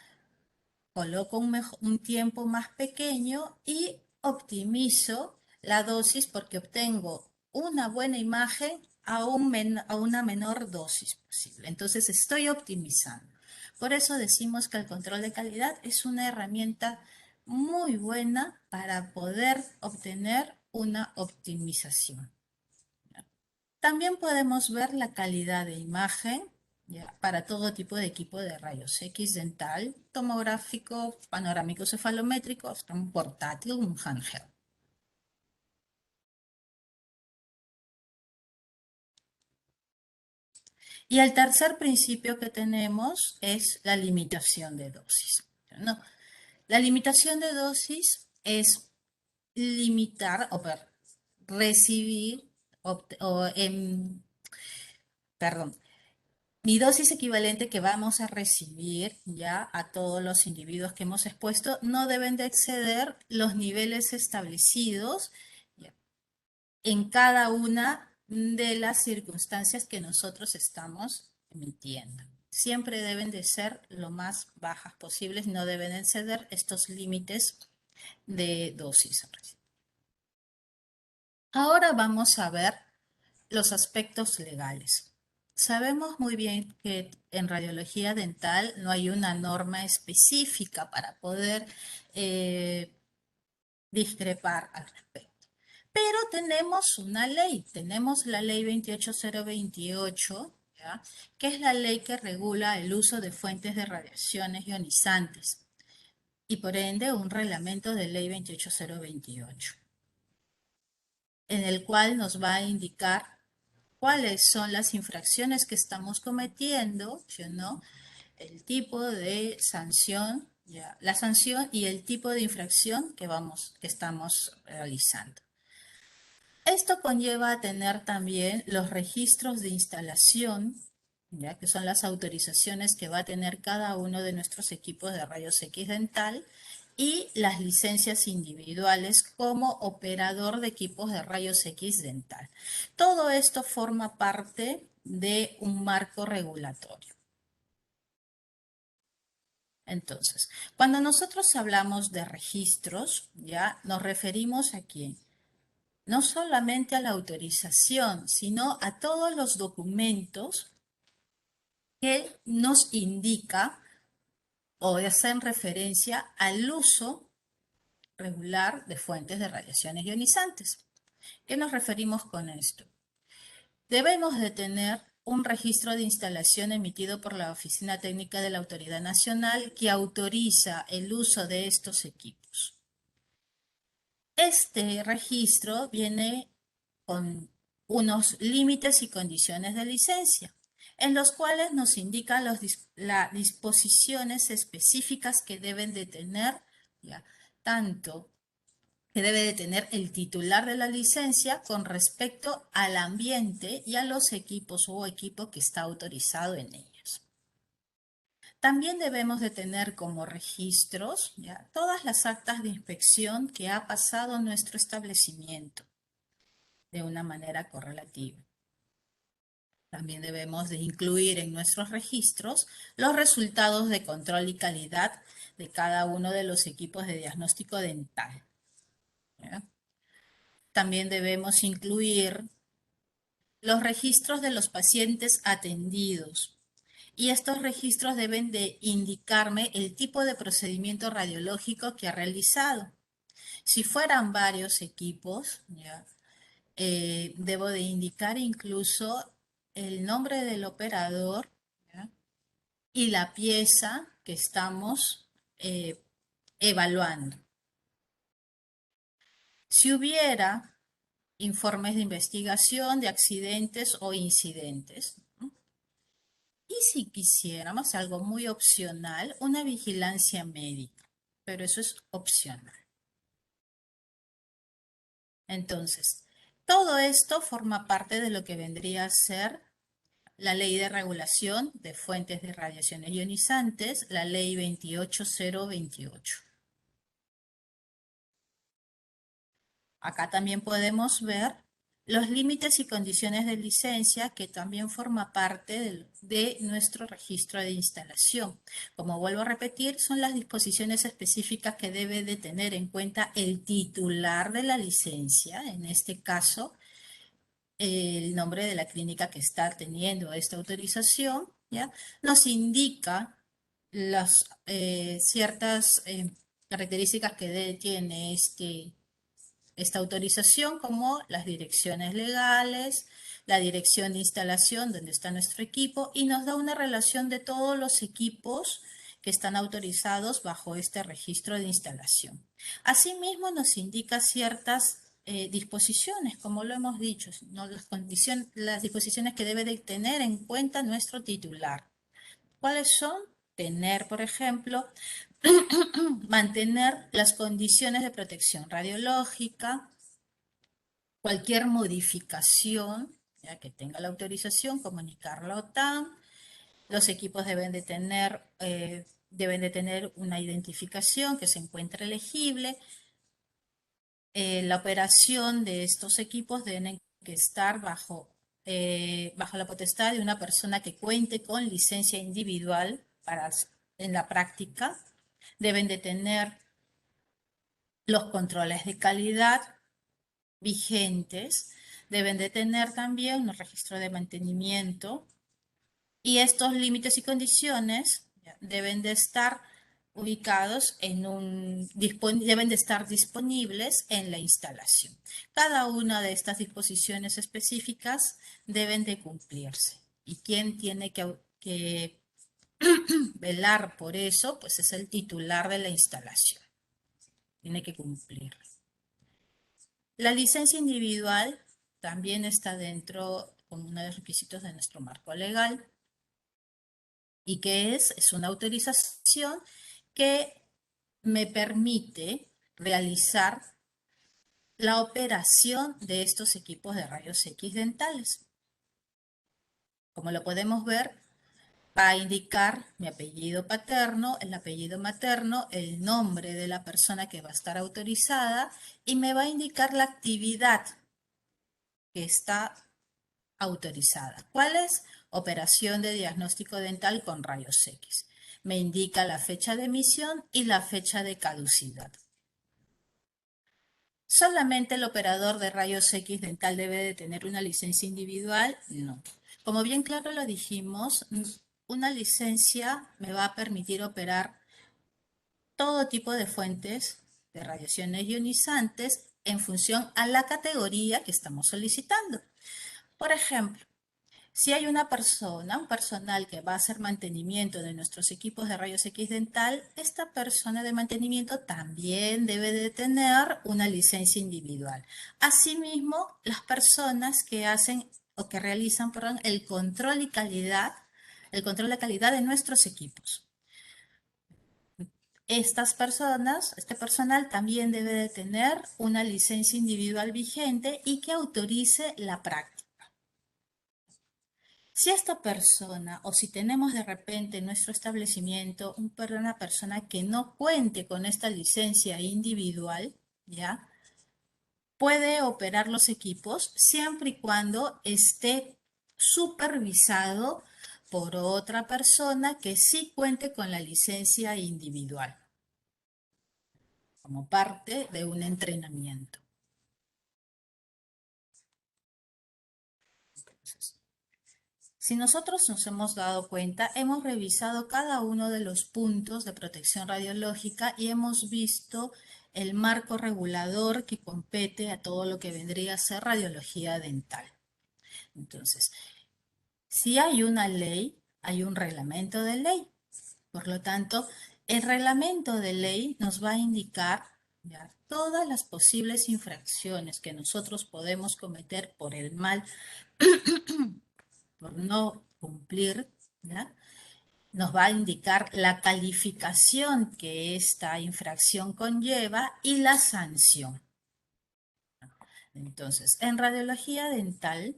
coloco un tiempo más pequeño y optimizo la dosis porque obtengo una buena imagen a una menor dosis posible. Entonces estoy optimizando. Por eso decimos que el control de calidad es una herramienta muy buena para poder obtener una optimización. También podemos ver la calidad de imagen, ¿ya?, para todo tipo de equipo de rayos X dental, tomográfico, panorámico cefalométrico, hasta un portátil, un handheld. Y el tercer principio que tenemos es la limitación de dosis, ¿no? La limitación de dosis es limitar o recibir, perdón, mi dosis equivalente que vamos a recibir ya a todos los individuos que hemos expuesto no deben de exceder los niveles establecidos ya, en cada una de las circunstancias que nosotros estamos emitiendo. Siempre deben de ser lo más bajas posibles, no deben exceder estos límites de dosis. Ahora vamos a ver los aspectos legales. Sabemos muy bien que en radiología dental no hay una norma específica para poder discrepar al respecto. Pero tenemos una ley, tenemos la ley 28028, ¿ya?, que es la ley que regula el uso de fuentes de radiaciones ionizantes y por ende un reglamento de ley 28028, en el cual nos va a indicar cuáles son las infracciones que estamos cometiendo, ¿no?, el tipo de sanción, ¿ya?, la sanción y el tipo de infracción que estamos realizando. Esto conlleva a tener también los registros de instalación, ¿ya?, que son las autorizaciones que va a tener cada uno de nuestros equipos de rayos X dental y las licencias individuales como operador de equipos de rayos X dental. Todo esto forma parte de un marco regulatorio. Entonces, cuando nosotros hablamos de registros, ya nos referimos a quién. No solamente a la autorización, sino a todos los documentos que nos indica o hacen referencia al uso regular de fuentes de radiaciones ionizantes. ¿Qué nos referimos con esto? Debemos de tener un registro de instalación emitido por la Oficina Técnica de la Autoridad Nacional que autoriza el uso de estos equipos. Este registro viene con unos límites y condiciones de licencia, en los cuales nos indican las disposiciones específicas que deben de tener, ya, tanto que debe de tener el titular de la licencia con respecto al ambiente y a los equipos o equipo que está autorizado en ellos. También debemos de tener como registros, ya, todas las actas de inspección que ha pasado nuestro establecimiento de una manera correlativa. También debemos de incluir en nuestros registros los resultados de control y calidad de cada uno de los equipos de diagnóstico dental, ¿ya? También debemos incluir los registros de los pacientes atendidos. Y estos registros deben de indicarme el tipo de procedimiento radiológico que ha realizado. Si fueran varios equipos, ¿ya? Debo de indicar incluso el nombre del operador, ¿ya? Y la pieza que estamos evaluando. Si hubiera informes de investigación de accidentes o incidentes, ¿no? Y si quisiéramos algo muy opcional, una vigilancia médica, pero eso es opcional. Entonces, todo esto forma parte de lo que vendría a ser la Ley de Regulación de Fuentes de Radiaciones Ionizantes, la Ley 28028. Acá también podemos ver los límites y condiciones de licencia que también forma parte de nuestro registro de instalación. Como vuelvo a repetir, son las disposiciones específicas que debe de tener en cuenta el titular de la licencia, en este caso, el nombre de la clínica que está teniendo esta autorización, ¿ya? Nos indica las ciertas características que tiene esta autorización, como las direcciones legales, la dirección de instalación donde está nuestro equipo, y nos da una relación de todos los equipos que están autorizados bajo este registro de instalación. Asimismo, nos indica ciertas disposiciones, como lo hemos dicho, ¿no? Las disposiciones que debe de tener en cuenta nuestro titular. ¿Cuáles son? Tener, por ejemplo, mantener las condiciones de protección radiológica, cualquier modificación, ya que tenga la autorización, comunicarla a OTAN. Los equipos deben de tener una identificación que se encuentre elegible. La operación de estos equipos deben que estar bajo la potestad de una persona que cuente con licencia individual en la práctica. Deben de tener los controles de calidad vigentes, deben de tener también un registro de mantenimiento, y estos límites y condiciones deben de estar ubicados deben de estar disponibles en la instalación. Cada una de estas disposiciones específicas deben de cumplirse. ¿Y quién tiene que velar por eso? Pues es el titular de la instalación. Tiene que cumplir. La licencia individual también está dentro como uno de los requisitos de nuestro marco legal. ¿Y qué es? Es una autorización que me permite realizar la operación de estos equipos de rayos X dentales. Como lo podemos ver, va a indicar mi apellido paterno, el apellido materno, el nombre de la persona que va a estar autorizada, y me va a indicar la actividad que está autorizada. ¿Cuál es? Operación de diagnóstico dental con rayos X. me indica la fecha de emisión y la fecha de caducidad. ¿Solamente el operador de rayos X dental debe de tener una licencia individual? No. Como bien claro lo dijimos, una licencia me va a permitir operar todo tipo de fuentes de radiaciones ionizantes en función a la categoría que estamos solicitando. Por ejemplo, si hay una persona, un personal que va a hacer mantenimiento de nuestros equipos de rayos X dental, esta persona de mantenimiento también debe de tener una licencia individual. Asimismo, las personas que hacen o que realizan, perdón, el control de calidad de nuestros equipos. Estas personas, este personal también debe de tener una licencia individual vigente y que autorice la práctica. Si esta persona o si tenemos de repente en nuestro establecimiento una persona que no cuente con esta licencia individual, ¿ya? Puede operar los equipos siempre y cuando esté supervisado por otra persona que sí cuente con la licencia individual, como parte de un entrenamiento. Entonces, si nosotros nos hemos dado cuenta, hemos revisado cada uno de los puntos de protección radiológica y hemos visto el marco regulador que compete a todo lo que vendría a ser radiología dental. Entonces, si hay una ley, hay un reglamento de ley. Por lo tanto, el reglamento de ley nos va a indicar ya todas las posibles infracciones que nosotros podemos cometer por el mal, por no cumplir, ¿ya? Nos va a indicar la calificación que esta infracción conlleva y la sanción. Entonces, en radiología dental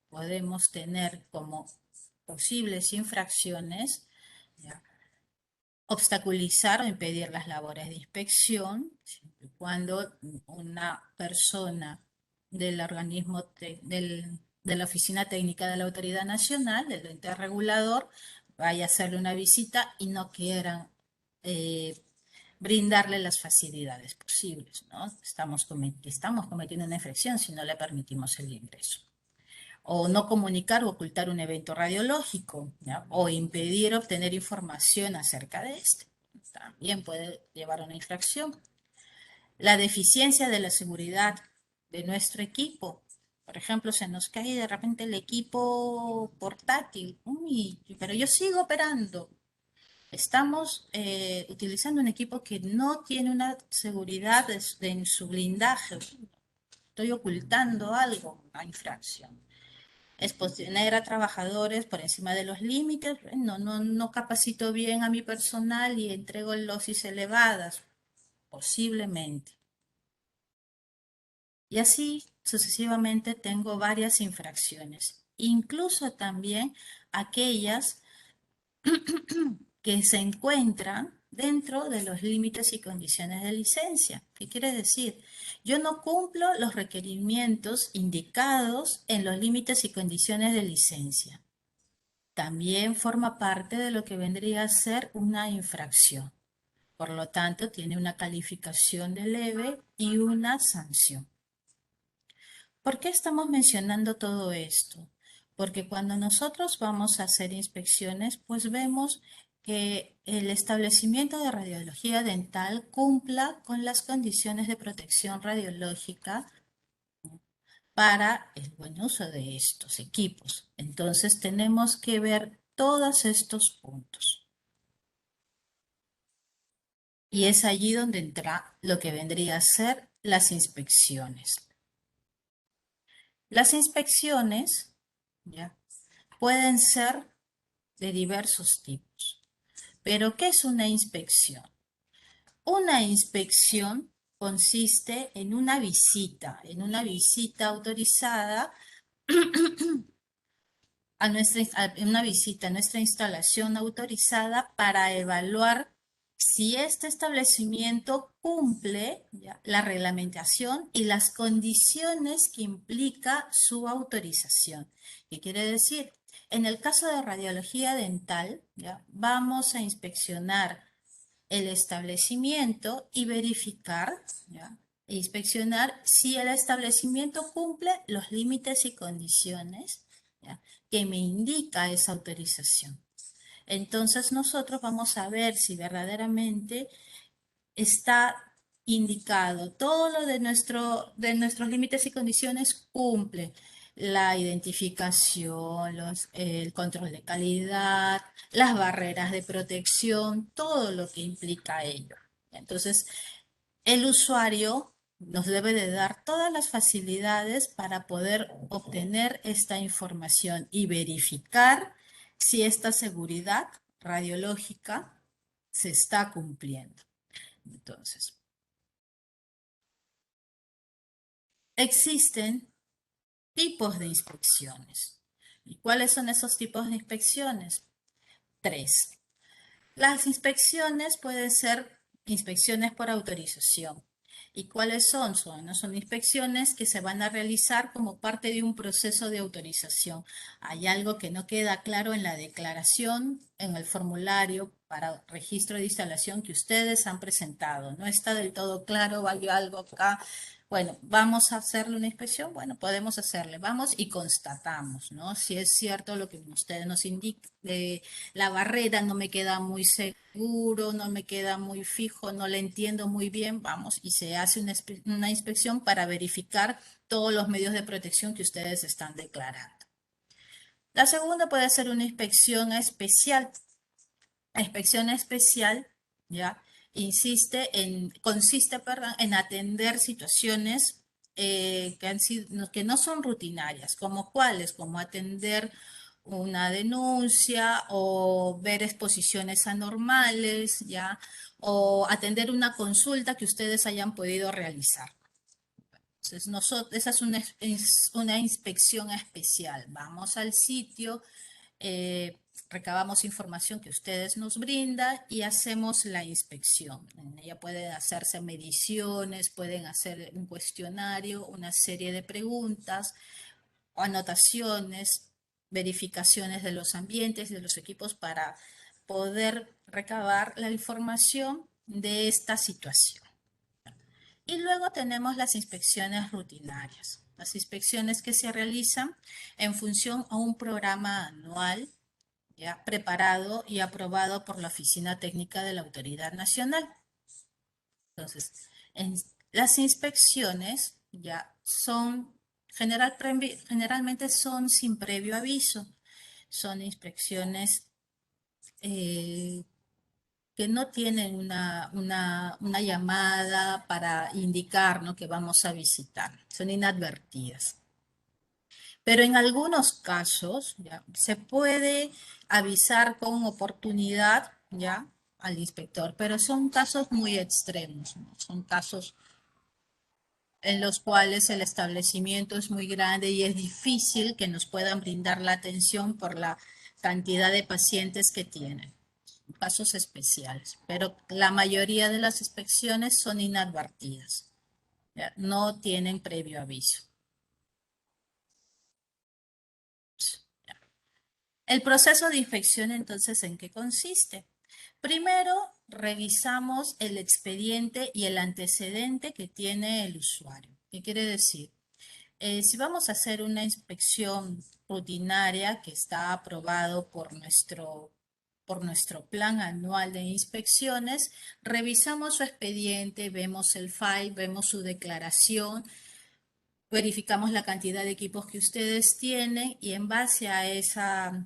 podemos tener como posibles infracciones, ¿ya? Obstaculizar o impedir las labores de inspección, siempre y cuando una persona del organismo de la Oficina Técnica de la Autoridad Nacional, del ente regulador, vaya a hacerle una visita y no quieran brindarle las facilidades posibles, ¿no? Estamos cometiendo una infracción si no le permitimos el ingreso. O no comunicar o ocultar un evento radiológico, ¿ya? O impedir obtener información acerca de este. También puede llevar a una infracción. La deficiencia de la seguridad de nuestro equipo. Por ejemplo, se nos cae de repente el equipo portátil. Uy, pero yo sigo operando. Estamos utilizando un equipo que no tiene una seguridad en su blindaje. Estoy ocultando algo, una infracción. Exponer a trabajadores por encima de los límites, no capacito bien a mi personal y entrego dosis elevadas, posiblemente. Y así sucesivamente tengo varias infracciones, incluso también aquellas que se encuentran dentro de los límites y condiciones de licencia. ¿Qué quiere decir? Yo no cumplo los requerimientos indicados en los límites y condiciones de licencia. También forma parte de lo que vendría a ser una infracción. Por lo tanto, tiene una calificación de leve y una sanción. ¿Por qué estamos mencionando todo esto? Porque cuando nosotros vamos a hacer inspecciones, pues vemos que el establecimiento de radiología dental cumpla con las condiciones de protección radiológica para el buen uso de estos equipos. Entonces tenemos que ver todos estos puntos. Y es allí donde entra lo que vendría a ser las inspecciones. Las inspecciones, ¿ya?, pueden ser de diversos tipos. ¿Pero qué es una inspección? Una inspección consiste en una visita autorizada una visita a nuestra instalación autorizada para evaluar si este establecimiento cumple, ¿ya?, la reglamentación y las condiciones que implica su autorización. ¿Qué quiere decir? En el caso de radiología dental, ¿ya? Vamos a inspeccionar el establecimiento y verificar, ¿ya? Inspeccionar si el establecimiento cumple los límites y condiciones, ¿ya? Que me indica esa autorización. Entonces nosotros vamos a ver si verdaderamente está indicado todo lo de nuestros límites y condiciones cumple. La identificación, el control de calidad, las barreras de protección, todo lo que implica ello. Entonces, el usuario nos debe de dar todas las facilidades para poder obtener esta información y verificar si esta seguridad radiológica se está cumpliendo. Entonces, existen tipos de inspecciones. ¿Y cuáles son esos tipos de inspecciones? 3. Las inspecciones pueden ser inspecciones por autorización. ¿Y cuáles son? Son inspecciones que se van a realizar como parte de un proceso de autorización. Hay algo que no queda claro en la declaración, en el formulario para registro de instalación que ustedes han presentado. No está del todo claro, hay algo acá. Bueno, ¿vamos a hacerle una inspección? Bueno, podemos hacerle. Vamos y constatamos, ¿no? Si es cierto lo que ustedes nos indican, la barrera no me queda muy seguro, no me queda muy fijo, no la entiendo muy bien, vamos, y se hace una inspección para verificar todos los medios de protección que ustedes están declarando. La segunda puede ser una inspección especial. La inspección especial, ¿ya? Consiste en atender situaciones que no son rutinarias, como cuáles, como atender una denuncia o ver exposiciones anormales, ¿ya? O atender una consulta que ustedes hayan podido realizar. Entonces, esa es una inspección especial. Vamos al sitio, recabamos información que ustedes nos brindan y hacemos la inspección. En ella pueden hacerse mediciones, pueden hacer un cuestionario, una serie de preguntas, anotaciones, verificaciones de los ambientes, de los equipos para poder recabar la información de esta situación. Y luego tenemos las inspecciones rutinarias, las inspecciones que se realizan en función a un programa anual ya preparado y aprobado por la Oficina Técnica de la Autoridad Nacional. Entonces, las inspecciones ya son, generalmente son sin previo aviso, son inspecciones que no tienen una llamada para indicar, ¿no?, que vamos a visitar, son inadvertidas. Pero en algunos casos ya, se puede avisar con oportunidad ya al inspector, pero son casos muy extremos, ¿no? Son casos en los cuales el establecimiento es muy grande y es difícil que nos puedan brindar la atención por la cantidad de pacientes que tienen. Casos especiales, pero la mayoría de las inspecciones son inadvertidas, ¿ya? No tienen previo aviso. El proceso de inspección, entonces, ¿en qué consiste? Primero, revisamos el expediente y el antecedente que tiene el usuario. ¿Qué quiere decir? Si vamos a hacer una inspección rutinaria que está aprobado por nuestro plan anual de inspecciones, revisamos su expediente, vemos el file, vemos su declaración, verificamos la cantidad de equipos que ustedes tienen y en base a esa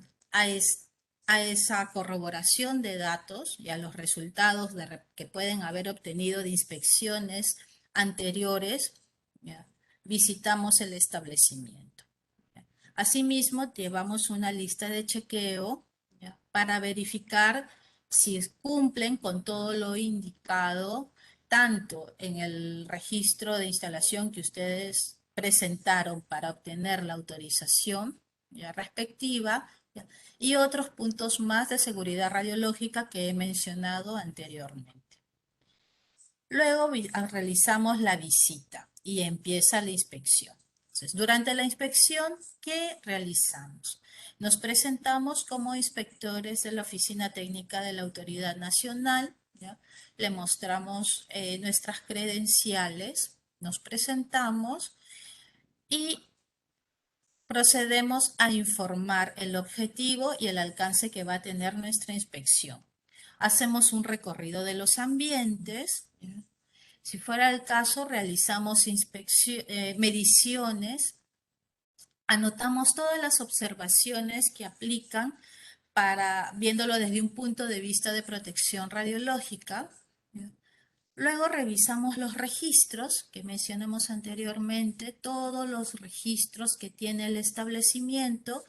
corroboración de datos y a los resultados que pueden haber obtenido de inspecciones anteriores, ¿ya?, visitamos el establecimiento. ¿Ya? Asimismo, llevamos una lista de chequeo, ¿ya?, para verificar si cumplen con todo lo indicado, tanto en el registro de instalación que ustedes presentaron para obtener la autorización ya respectiva, ¿ya?, y otros puntos más de seguridad radiológica que he mencionado anteriormente. Luego realizamos la visita y empieza la inspección. Entonces, durante la inspección, ¿qué realizamos? Nos presentamos como inspectores de la Oficina Técnica de la Autoridad Nacional, ¿ya? Le mostramos nuestras credenciales, nos presentamos y procedemos a informar el objetivo y el alcance que va a tener nuestra inspección. Hacemos un recorrido de los ambientes. ¿Ya? Si fuera el caso, realizamos mediciones, anotamos todas las observaciones que aplican viéndolo desde un punto de vista de protección radiológica. ¿Ya? Luego revisamos los registros que mencionamos anteriormente, todos los registros que tiene el establecimiento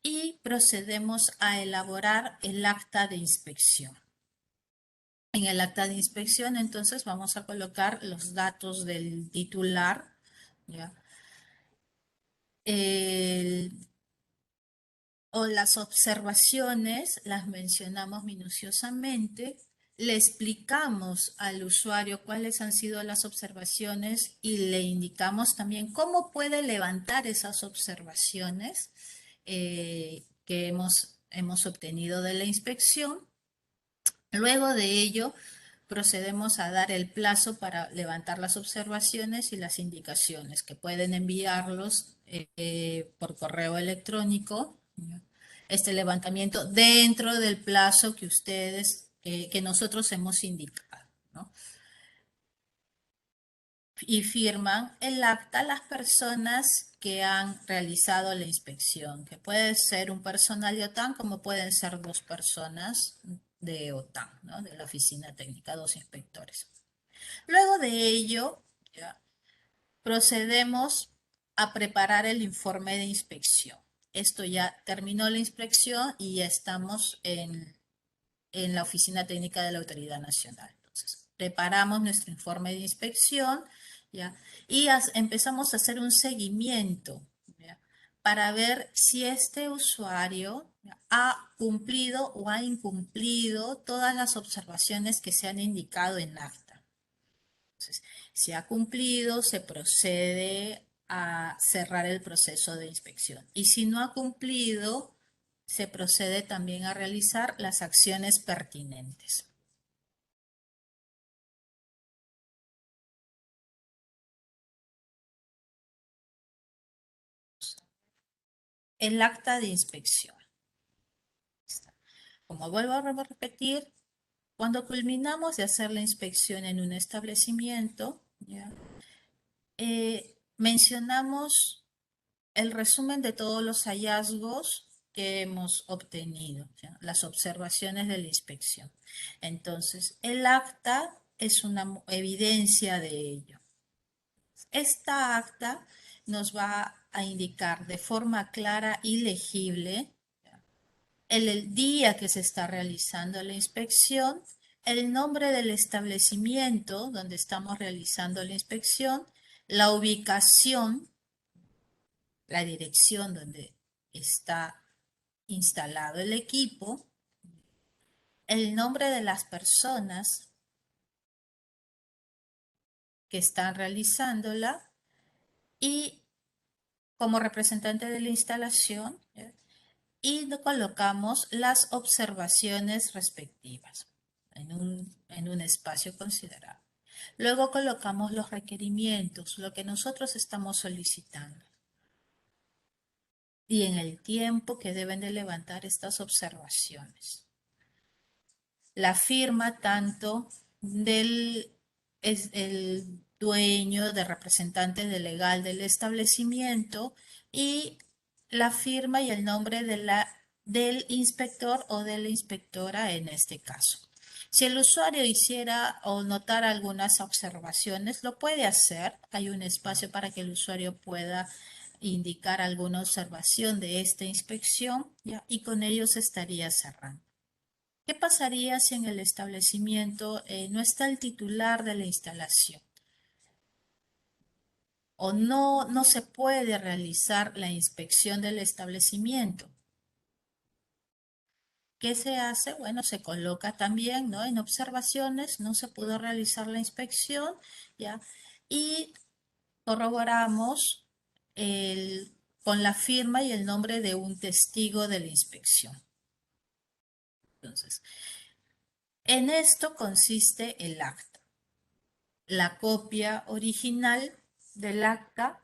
y procedemos a elaborar el acta de inspección. En el acta de inspección, entonces, vamos a colocar los datos del titular, ¿ya? O las observaciones las mencionamos minuciosamente, le explicamos al usuario cuáles han sido las observaciones y le indicamos también cómo puede levantar esas observaciones que hemos obtenido de la inspección. Luego de ello, procedemos a dar el plazo para levantar las observaciones y las indicaciones, que pueden enviarlos por correo electrónico, ¿ya? Este levantamiento dentro del plazo que que nosotros hemos indicado, ¿no? Y firman el acta las personas que han realizado la inspección, que puede ser un personal de OTAN como pueden ser dos personas de OTAN, ¿no? De la oficina técnica, dos inspectores. Luego de ello, ya, procedemos a preparar el informe de inspección. Esto ya terminó la inspección y ya estamos en la Oficina Técnica de la Autoridad Nacional. Entonces, preparamos nuestro informe de inspección, ¿ya? Y empezamos a hacer un seguimiento, ¿ya? Para ver si este usuario, ¿ya?, ha cumplido o ha incumplido todas las observaciones que se han indicado en acta. Entonces, si ha cumplido, se procede a cerrar el proceso de inspección. Y si no ha cumplido, se procede también a realizar las acciones pertinentes. El acta de inspección. Como vuelvo a repetir, cuando culminamos de hacer la inspección en un establecimiento, ¿ya?, mencionamos el resumen de todos los hallazgos que hemos obtenido, ¿ya?, las observaciones de la inspección. Entonces, el acta es una evidencia de ello. Esta acta nos va a indicar de forma clara y legible el día que se está realizando la inspección, el nombre del establecimiento donde estamos realizando la inspección, la ubicación, la dirección donde está instalado el equipo, el nombre de las personas que están realizándola y como representante de la instalación, y colocamos las observaciones respectivas en un espacio considerable. Luego colocamos los requerimientos, lo que nosotros estamos solicitando y en el tiempo que deben de levantar estas observaciones. La firma tanto del el dueño, de representante de legal del establecimiento y la firma y el nombre del inspector o de la inspectora en este caso. Si el usuario hiciera o notara algunas observaciones, lo puede hacer. Hay un espacio para que el usuario pueda indicar alguna observación de esta inspección, ¿ya?, y con ello se estaría cerrando. ¿Qué pasaría si en el establecimiento no está el titular de la instalación? O no se puede realizar la inspección del establecimiento. ¿Qué se hace? Bueno, se coloca también, ¿no?, en observaciones, no se pudo realizar la inspección, ¿ya? Y corroboramos con la firma y el nombre de un testigo de la inspección. Entonces, en esto consiste el acta. La copia original del acta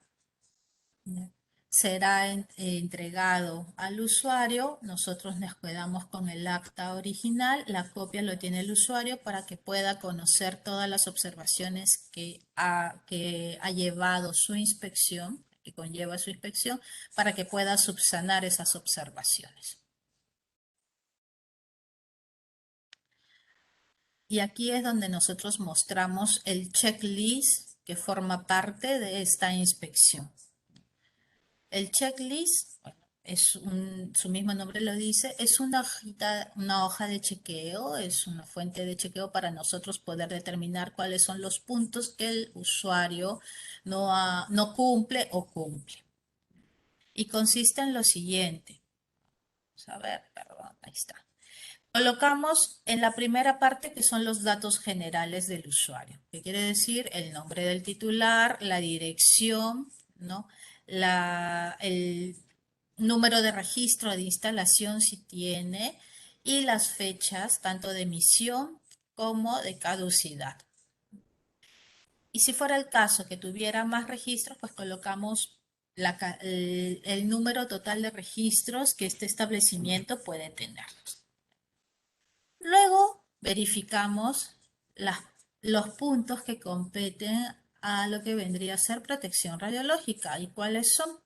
será entregado al usuario. Nosotros nos quedamos con el acta original. La copia lo tiene el usuario para que pueda conocer todas las observaciones que ha llevado su inspección, que conlleva su inspección, para que pueda subsanar esas observaciones. Y aquí es donde nosotros mostramos el checklist que forma parte de esta inspección. El checklist, bueno, su mismo nombre lo dice, es una hoja de chequeo, es una fuente de chequeo para nosotros poder determinar cuáles son los puntos que el usuario no cumple o cumple. Y consiste en lo siguiente. Vamos a ver, perdón, ahí está. Colocamos en la primera parte que son los datos generales del usuario, que quiere decir el nombre del titular, la dirección, ¿no? El número de registro de instalación si tiene y las fechas tanto de emisión como de caducidad. Y si fuera el caso que tuviera más registros, pues colocamos el número total de registros que este establecimiento puede tener. Luego verificamos los puntos que competen a lo que vendría a ser protección radiológica. ¿Y cuáles son?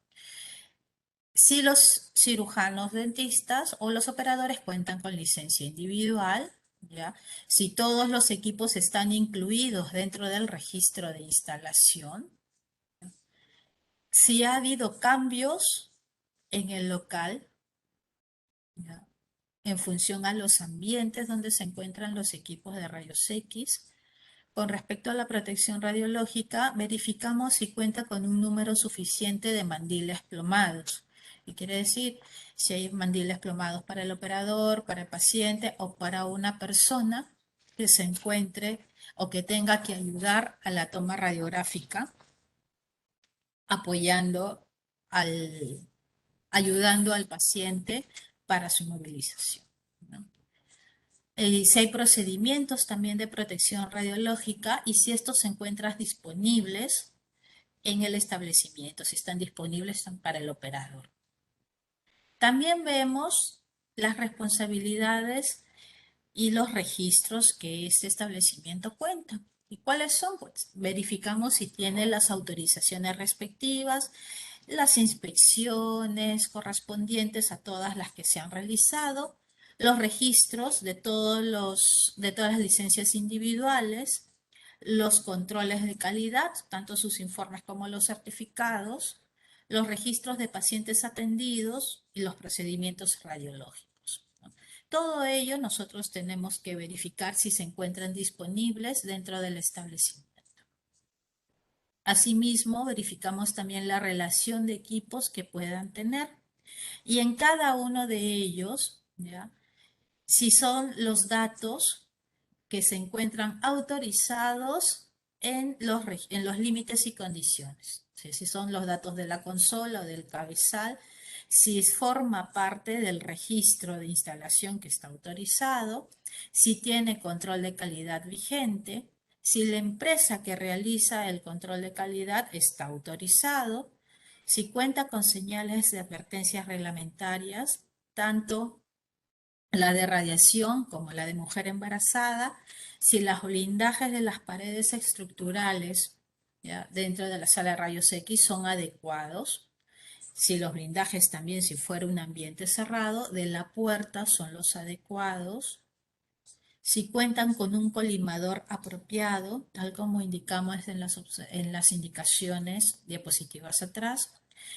Si los cirujanos dentistas o los operadores cuentan con licencia individual, ¿ya? Si todos los equipos están incluidos dentro del registro de instalación, si ha habido cambios en el local, ¿ya? En función a los ambientes donde se encuentran los equipos de rayos X. Con respecto a la protección radiológica, verificamos si cuenta con un número suficiente de mandiles plomados. Y quiere decir, si hay mandiles plomados para el operador, para el paciente o para una persona que se encuentre o que tenga que ayudar a la toma radiográfica, ayudando al paciente para su movilización, ¿no? Si hay procedimientos también de protección radiológica y si estos se encuentran disponibles en el establecimiento, si están disponibles para el operador. También vemos las responsabilidades y los registros que este establecimiento cuenta. ¿Y cuáles son? Pues verificamos si tiene las autorizaciones respectivas, las inspecciones correspondientes a todas las que se han realizado, los registros de todas las licencias individuales, los controles de calidad, tanto sus informes como los certificados, los registros de pacientes atendidos y los procedimientos radiológicos, ¿no? Todo ello nosotros tenemos que verificar si se encuentran disponibles dentro del establecimiento. Asimismo, verificamos también la relación de equipos que puedan tener. Y en cada uno de ellos, ¿ya? Si son los datos que se encuentran autorizados en los límites y condiciones. Si son los datos de la consola o del cabezal, si forma parte del registro de instalación que está autorizado, si tiene control de calidad vigente, si la empresa que realiza el control de calidad está autorizado, si cuenta con señales de advertencias reglamentarias, tanto la de radiación como la de mujer embarazada, si los blindajes de las paredes estructurales, ¿ya?, dentro de la sala de rayos X son adecuados, si los blindajes también, si fuera un ambiente cerrado, de la puerta son los adecuados, si cuentan con un colimador apropiado, tal como indicamos en las indicaciones diapositivas atrás,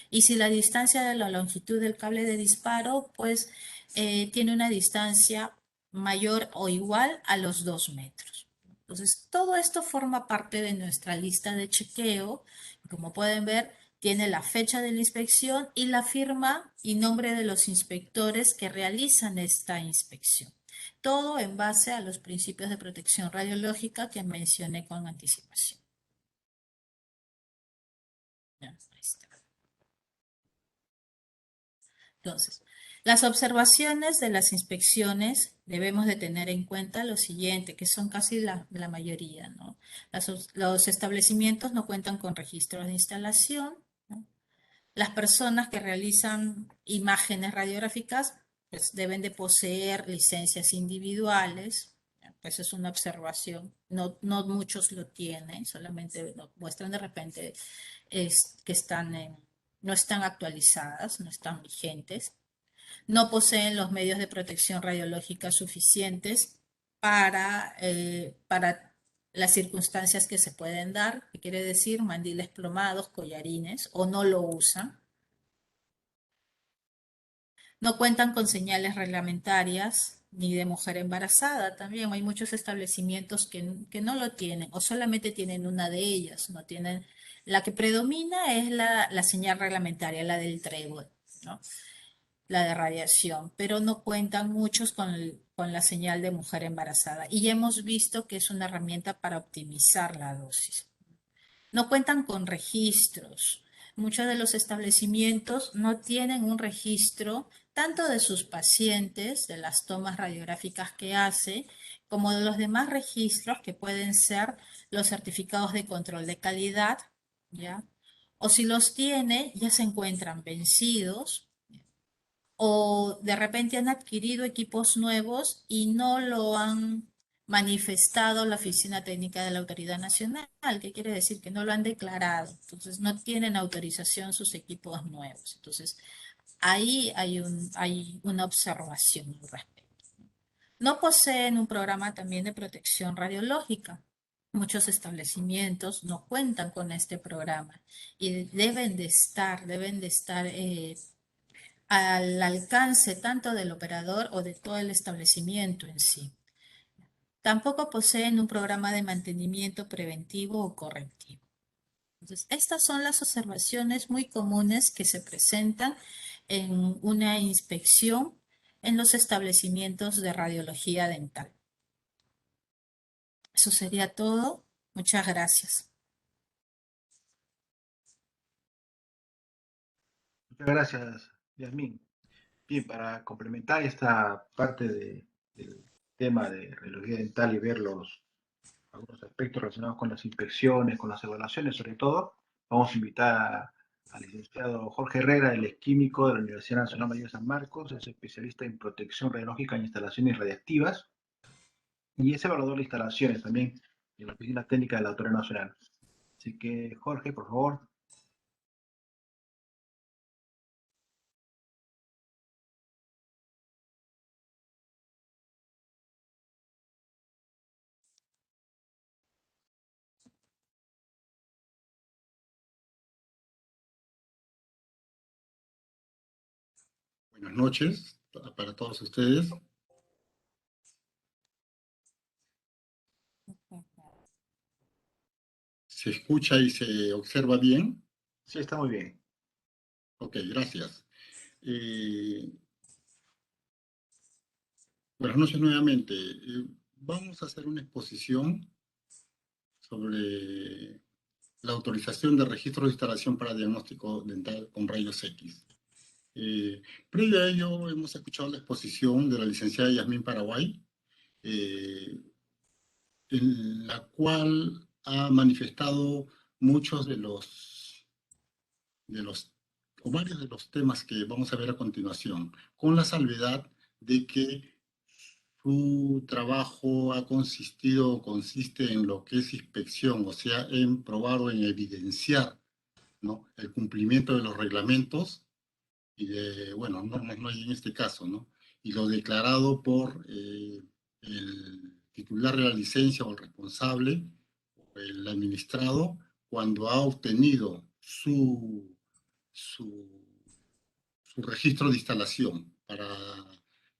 y si la distancia de la longitud del cable de disparo, pues tiene una distancia mayor o igual a los 2 metros. Entonces, todo esto forma parte de nuestra lista de chequeo. Como pueden ver, tiene la fecha de la inspección y la firma y nombre de los inspectores que realizan esta inspección. Todo en base a los principios de protección radiológica que mencioné con anticipación. Ya, ahí está. Entonces, las observaciones de las inspecciones debemos de tener en cuenta lo siguiente, que son casi la mayoría, ¿no? Los establecimientos no cuentan con registros de instalación, ¿no? Las personas que realizan imágenes radiográficas pues, deben de poseer licencias individuales, pues es una observación, no muchos lo tienen, solamente muestran de repente que no están actualizadas, no están vigentes, no poseen los medios de protección radiológica suficientes para las circunstancias que se pueden dar, que quiere decir mandiles plomados, collarines, o no lo usan. No cuentan con señales reglamentarias ni de mujer embarazada. También hay muchos establecimientos que no lo tienen o solamente tienen una de ellas. No tienen, la que predomina es la señal reglamentaria, la del trébol, ¿no? La de radiación, pero no cuentan muchos con la señal de mujer embarazada. Y ya hemos visto que es una herramienta para optimizar la dosis. No cuentan con registros. Muchos de los establecimientos no tienen un registro tanto de sus pacientes, de las tomas radiográficas que hace, como de los demás registros que pueden ser los certificados de control de calidad, ¿ya? O si los tiene, ya se encuentran vencidos o de repente han adquirido equipos nuevos y no lo han manifestado la Oficina Técnica de la Autoridad Nacional, que quiere decir que no lo han declarado. Entonces, no tienen autorización sus equipos nuevos. Entonces, ahí hay una observación al respecto. No poseen un programa también de protección radiológica. Muchos establecimientos no cuentan con este programa y deben de estar al alcance tanto del operador o de todo el establecimiento en sí. Tampoco poseen un programa de mantenimiento preventivo o correctivo. Entonces, estas son las observaciones muy comunes que se presentan en una inspección en los establecimientos de radiología dental. Eso sería todo. Muchas gracias. Muchas gracias, Yasmín. Bien, para complementar esta parte del tema de radiología dental y ver algunos aspectos relacionados con las inspecciones, con las evaluaciones, sobre todo, vamos a invitar al licenciado Jorge Herrera, él es químico de la Universidad Nacional Mayor de San Marcos, es especialista en protección radiológica en instalaciones radiactivas y es evaluador de instalaciones también en la Oficina Técnica de la Autoridad Nacional. Así que, Jorge, por favor. Buenas noches para todos ustedes. ¿Se escucha y se observa bien? Sí, está muy bien. Ok, gracias. Buenas noches nuevamente. Vamos a hacer una exposición sobre la autorización de registro de instalación para diagnóstico dental con rayos X. Previo a ello, hemos escuchado la exposición de la licenciada Yasmín Paraguay, en la cual ha manifestado muchos o varios de los temas que vamos a ver a continuación, con la salvedad de que su trabajo consiste en lo que es inspección, o sea, en probar o en evidenciar, ¿no?, el cumplimiento de los reglamentos y de, bueno, normas no hay en este caso, ¿no? Y lo declarado por el titular de la licencia o el responsable, o el administrado, cuando ha obtenido su registro de instalación para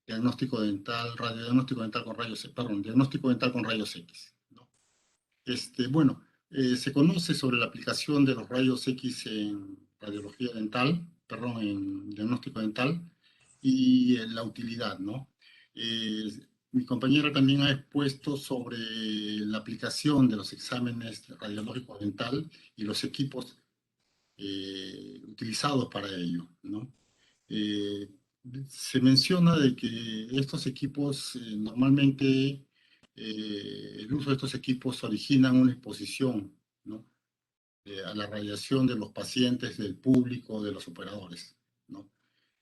diagnóstico dental, radiodiagnóstico dental con rayos, perdón, diagnóstico dental con rayos X, ¿no? Bueno, se conoce sobre la aplicación de los rayos X en radiología dental, perdón, en diagnóstico dental y la utilidad, ¿no? Mi compañera también ha expuesto sobre la aplicación de los exámenes radiológicos dental y los equipos utilizados para ello, ¿no? Se menciona de que estos equipos, normalmente, el uso de estos equipos originan una exposición, ¿no? A la radiación de los pacientes, del público, de los operadores, ¿no?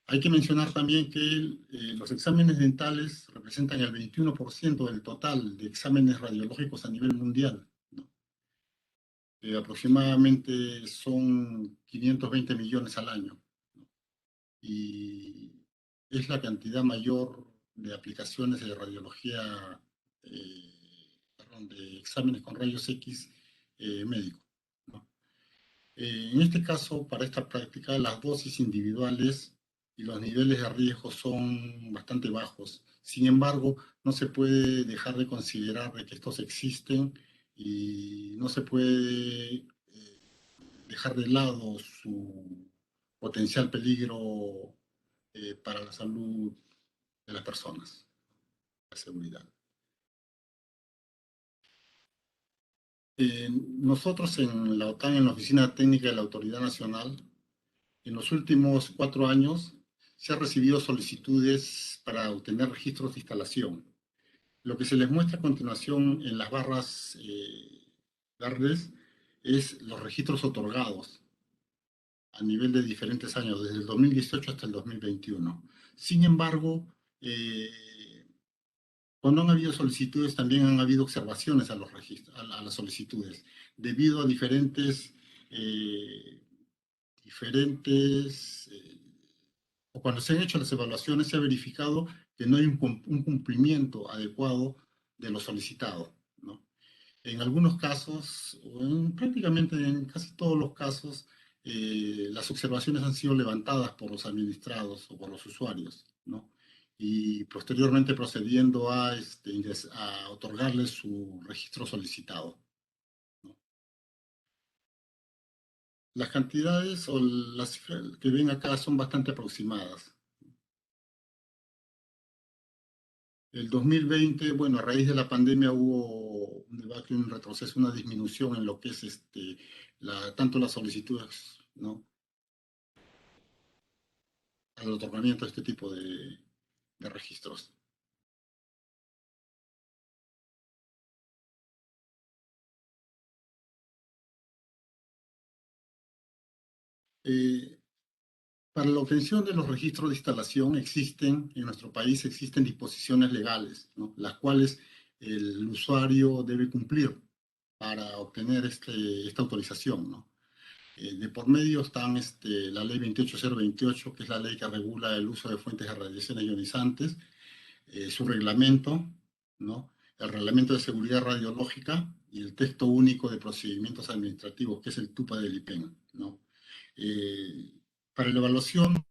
Hay que mencionar también que los exámenes dentales representan el 21% del total de exámenes radiológicos a nivel mundial, ¿no? Aproximadamente son 520 millones al año, ¿no? Y es la cantidad mayor de aplicaciones de radiología, perdón, de exámenes con rayos X médicos, ¿no? En este caso, para esta práctica, las dosis individuales y los niveles de riesgo son bastante bajos. Sin embargo, no se puede dejar de considerar de que estos existen y no se puede dejar de lado su potencial peligro para la salud de las personas, la seguridad. Nosotros en la OTAN, en la Oficina Técnica de la Autoridad Nacional, en los últimos 4 años se han recibido solicitudes para obtener registros de instalación. Lo que se les muestra a continuación en las barras verdes es los registros otorgados a nivel de diferentes años, desde el 2018 hasta el 2021. Sin embargo, cuando han habido solicitudes, también han habido observaciones a los registros, a las solicitudes, debido a diferentes o cuando se han hecho las evaluaciones, se ha verificado que no hay un cumplimiento adecuado de lo solicitado, ¿no? En algunos casos, prácticamente en casi todos los casos, las observaciones han sido levantadas por los administrados o por los usuarios, ¿no? Y posteriormente procediendo a otorgarles su registro solicitado, ¿no? Las cantidades o las cifras que ven acá son bastante aproximadas. El 2020, bueno, a raíz de la pandemia hubo un debate, un retroceso, una disminución en lo que es tanto las solicitudes, ¿no?, al otorgamiento de este tipo de registros. Para la obtención de los registros de instalación en nuestro país existen disposiciones legales, ¿no?, las cuales el usuario debe cumplir para obtener esta autorización, ¿no? De por medio están la ley 28028, que es la ley que regula el uso de fuentes de radiaciones ionizantes, su reglamento, ¿no?, el reglamento de seguridad radiológica y el texto único de procedimientos administrativos, que es el TUPA del IPEN, ¿no? Para la evaluación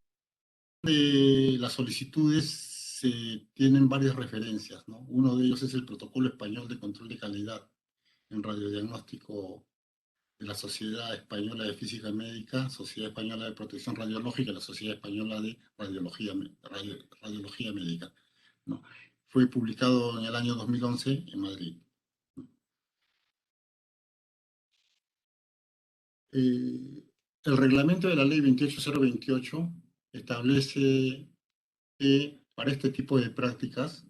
de las solicitudes se tienen varias referencias, ¿no? Uno de ellos es el Protocolo Español de Control de Calidad en Radiodiagnóstico de la Sociedad Española de Física Médica, Sociedad Española de Protección Radiológica y la Sociedad Española de Radiología Médica, ¿no? Fue publicado en el año 2011 en Madrid, ¿no? El reglamento de la ley 28028 establece que para este tipo de prácticas,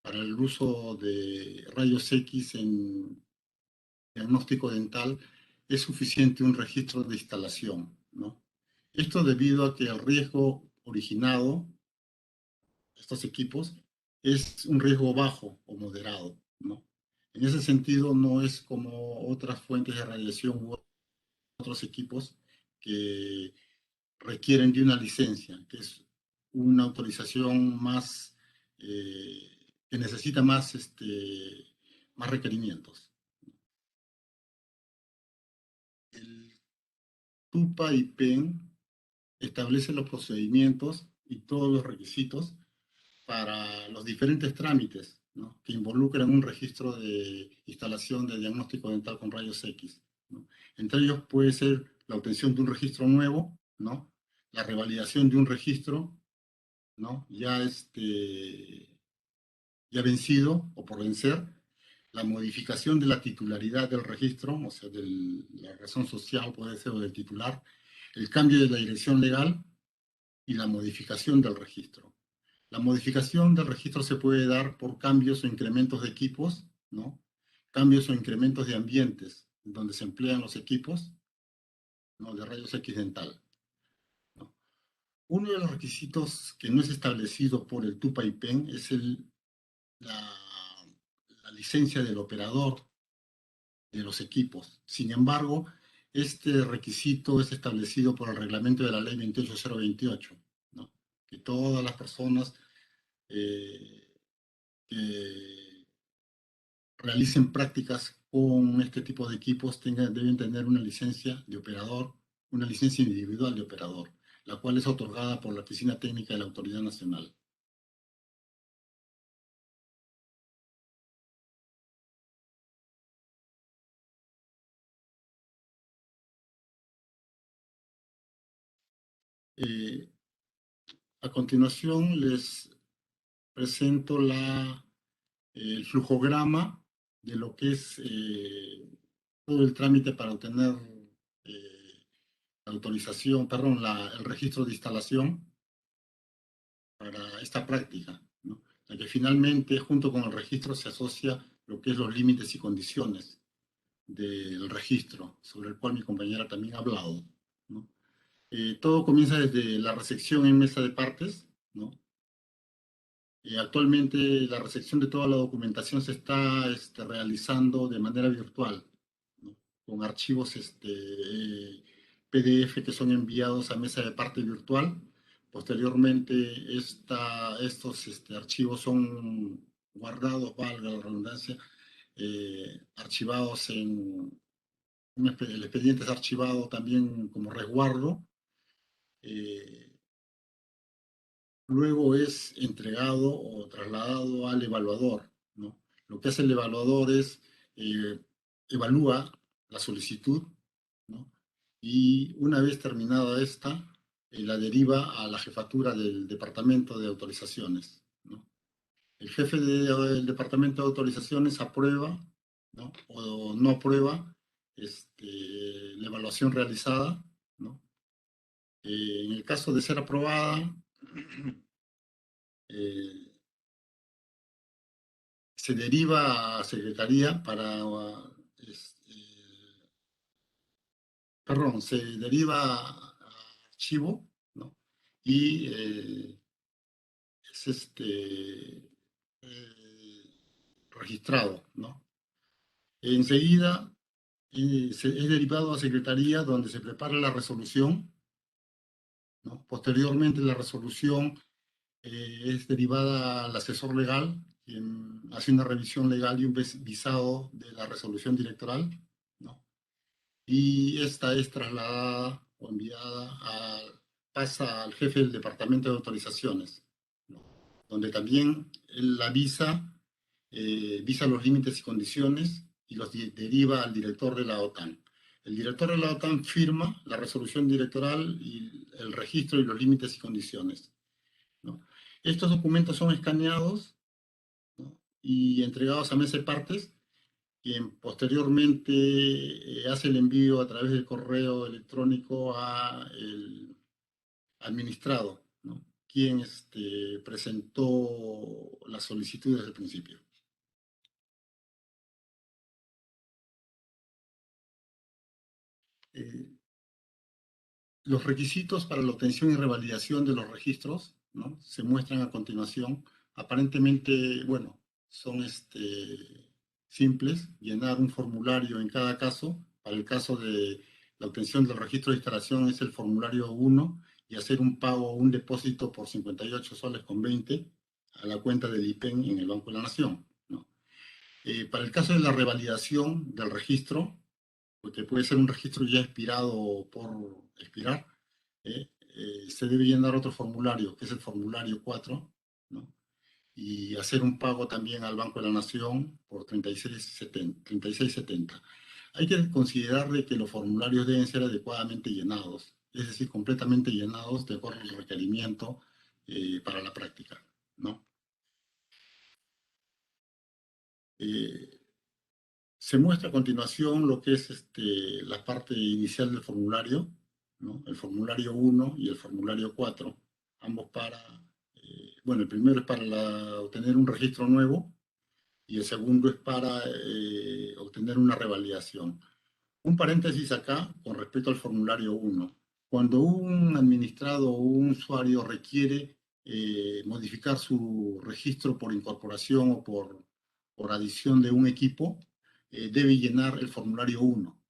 para el uso de rayos X en diagnóstico dental, es suficiente un registro de instalación, ¿no? Esto debido a que el riesgo originado de estos equipos es un riesgo bajo o moderado, ¿no? En ese sentido, no es como otras fuentes de radiación u otros equipos que requieren de una licencia, que es una autorización más, que necesita más requerimientos. El TUPA y PEN establece los procedimientos y todos los requisitos para los diferentes trámites, ¿no?, que involucran un registro de instalación de diagnóstico dental con rayos X, ¿no? Entre ellos puede ser la obtención de un registro nuevo, ¿no?, la revalidación de un registro, ¿no?, ya vencido o por vencer, la modificación de la titularidad del registro, o sea, de la razón social puede ser, o del titular, el cambio de la dirección legal, y la modificación del registro. La modificación del registro se puede dar por cambios o incrementos de equipos, ¿no? Cambios o incrementos de ambientes donde se emplean los equipos, ¿no?, de rayos X dental, ¿no? Uno de los requisitos que no es establecido por el TUPA-IPEN es la licencia del operador de los equipos. Sin embargo, este requisito es establecido por el reglamento de la ley 28028, ¿no?, que todas las personas que realicen prácticas con este tipo de equipos deben tener una licencia de operador, una licencia individual de operador, la cual es otorgada por la Oficina Técnica de la Autoridad Nacional. A continuación les presento el flujograma de lo que es todo el trámite para obtener la autorización, perdón, el registro de instalación para esta práctica, ¿no?, la que finalmente junto con el registro se asocia lo que es los límites y condiciones del registro, sobre el cual mi compañera también ha hablado, ¿no? Todo comienza desde la recepción en mesa de partes, ¿no? Actualmente la recepción de toda la documentación se está realizando de manera virtual, ¿no?, con archivos PDF que son enviados a mesa de parte virtual. Posteriormente estos archivos son guardados, valga la redundancia, archivados el expediente es archivado también como resguardo. Luego es entregado o trasladado al evaluador, ¿no? Lo que hace el evaluador es evalúa la solicitud, ¿no?, y una vez terminada esta, la deriva a la jefatura del Departamento de Autorizaciones, ¿no? El jefe del Departamento de Autorizaciones aprueba, ¿no?, o no aprueba la evaluación realizada, ¿no? En el caso de ser aprobada, se deriva a Secretaría se deriva a archivo, ¿no?, y es registrado, ¿no? Enseguida es derivado a Secretaría, donde se prepara la resolución, ¿no? Posteriormente la resolución es derivada al asesor legal, quien hace una revisión legal y un visado de la resolución directoral, ¿no? Y esta es trasladada o enviada pasa al jefe del Departamento de Autorizaciones, ¿no?, donde también él visa los límites y condiciones y los deriva al director de la OTAN. El director de la OTAN firma la resolución directoral y el registro y los límites y condiciones, ¿no? Estos documentos son escaneados, ¿no?, y entregados a mesa de partes, quien posteriormente hace el envío a través del correo electrónico al administrado, ¿no?, quien presentó la solicitud desde el principio. Los requisitos para la obtención y revalidación de los registros, ¿no?, se muestran a continuación. Aparentemente, bueno, son simples: llenar un formulario en cada caso. Para el caso de la obtención del registro de instalación es el formulario 1, y hacer un pago o un depósito por 58 soles con 20 a la cuenta del IPEN en el Banco de la Nación, ¿no? Para el caso de la revalidación del registro, porque puede ser un registro ya expirado por expirar, se debe llenar otro formulario, que es el formulario 4, ¿no?, y hacer un pago también al Banco de la Nación por 36.70. Hay que considerar de que los formularios deben ser adecuadamente llenados, es decir, completamente llenados de acuerdo al requerimiento para la práctica, ¿no? Se muestra a continuación lo que es la parte inicial del formulario, ¿no?, el formulario 1 y el formulario 4, ambos para, bueno, el primero es para obtener un registro nuevo y el segundo es para obtener una revalidación. Un paréntesis acá con respecto al formulario 1. Cuando un administrado o un usuario requiere modificar su registro por incorporación o por adición de un equipo, debe llenar el formulario 1.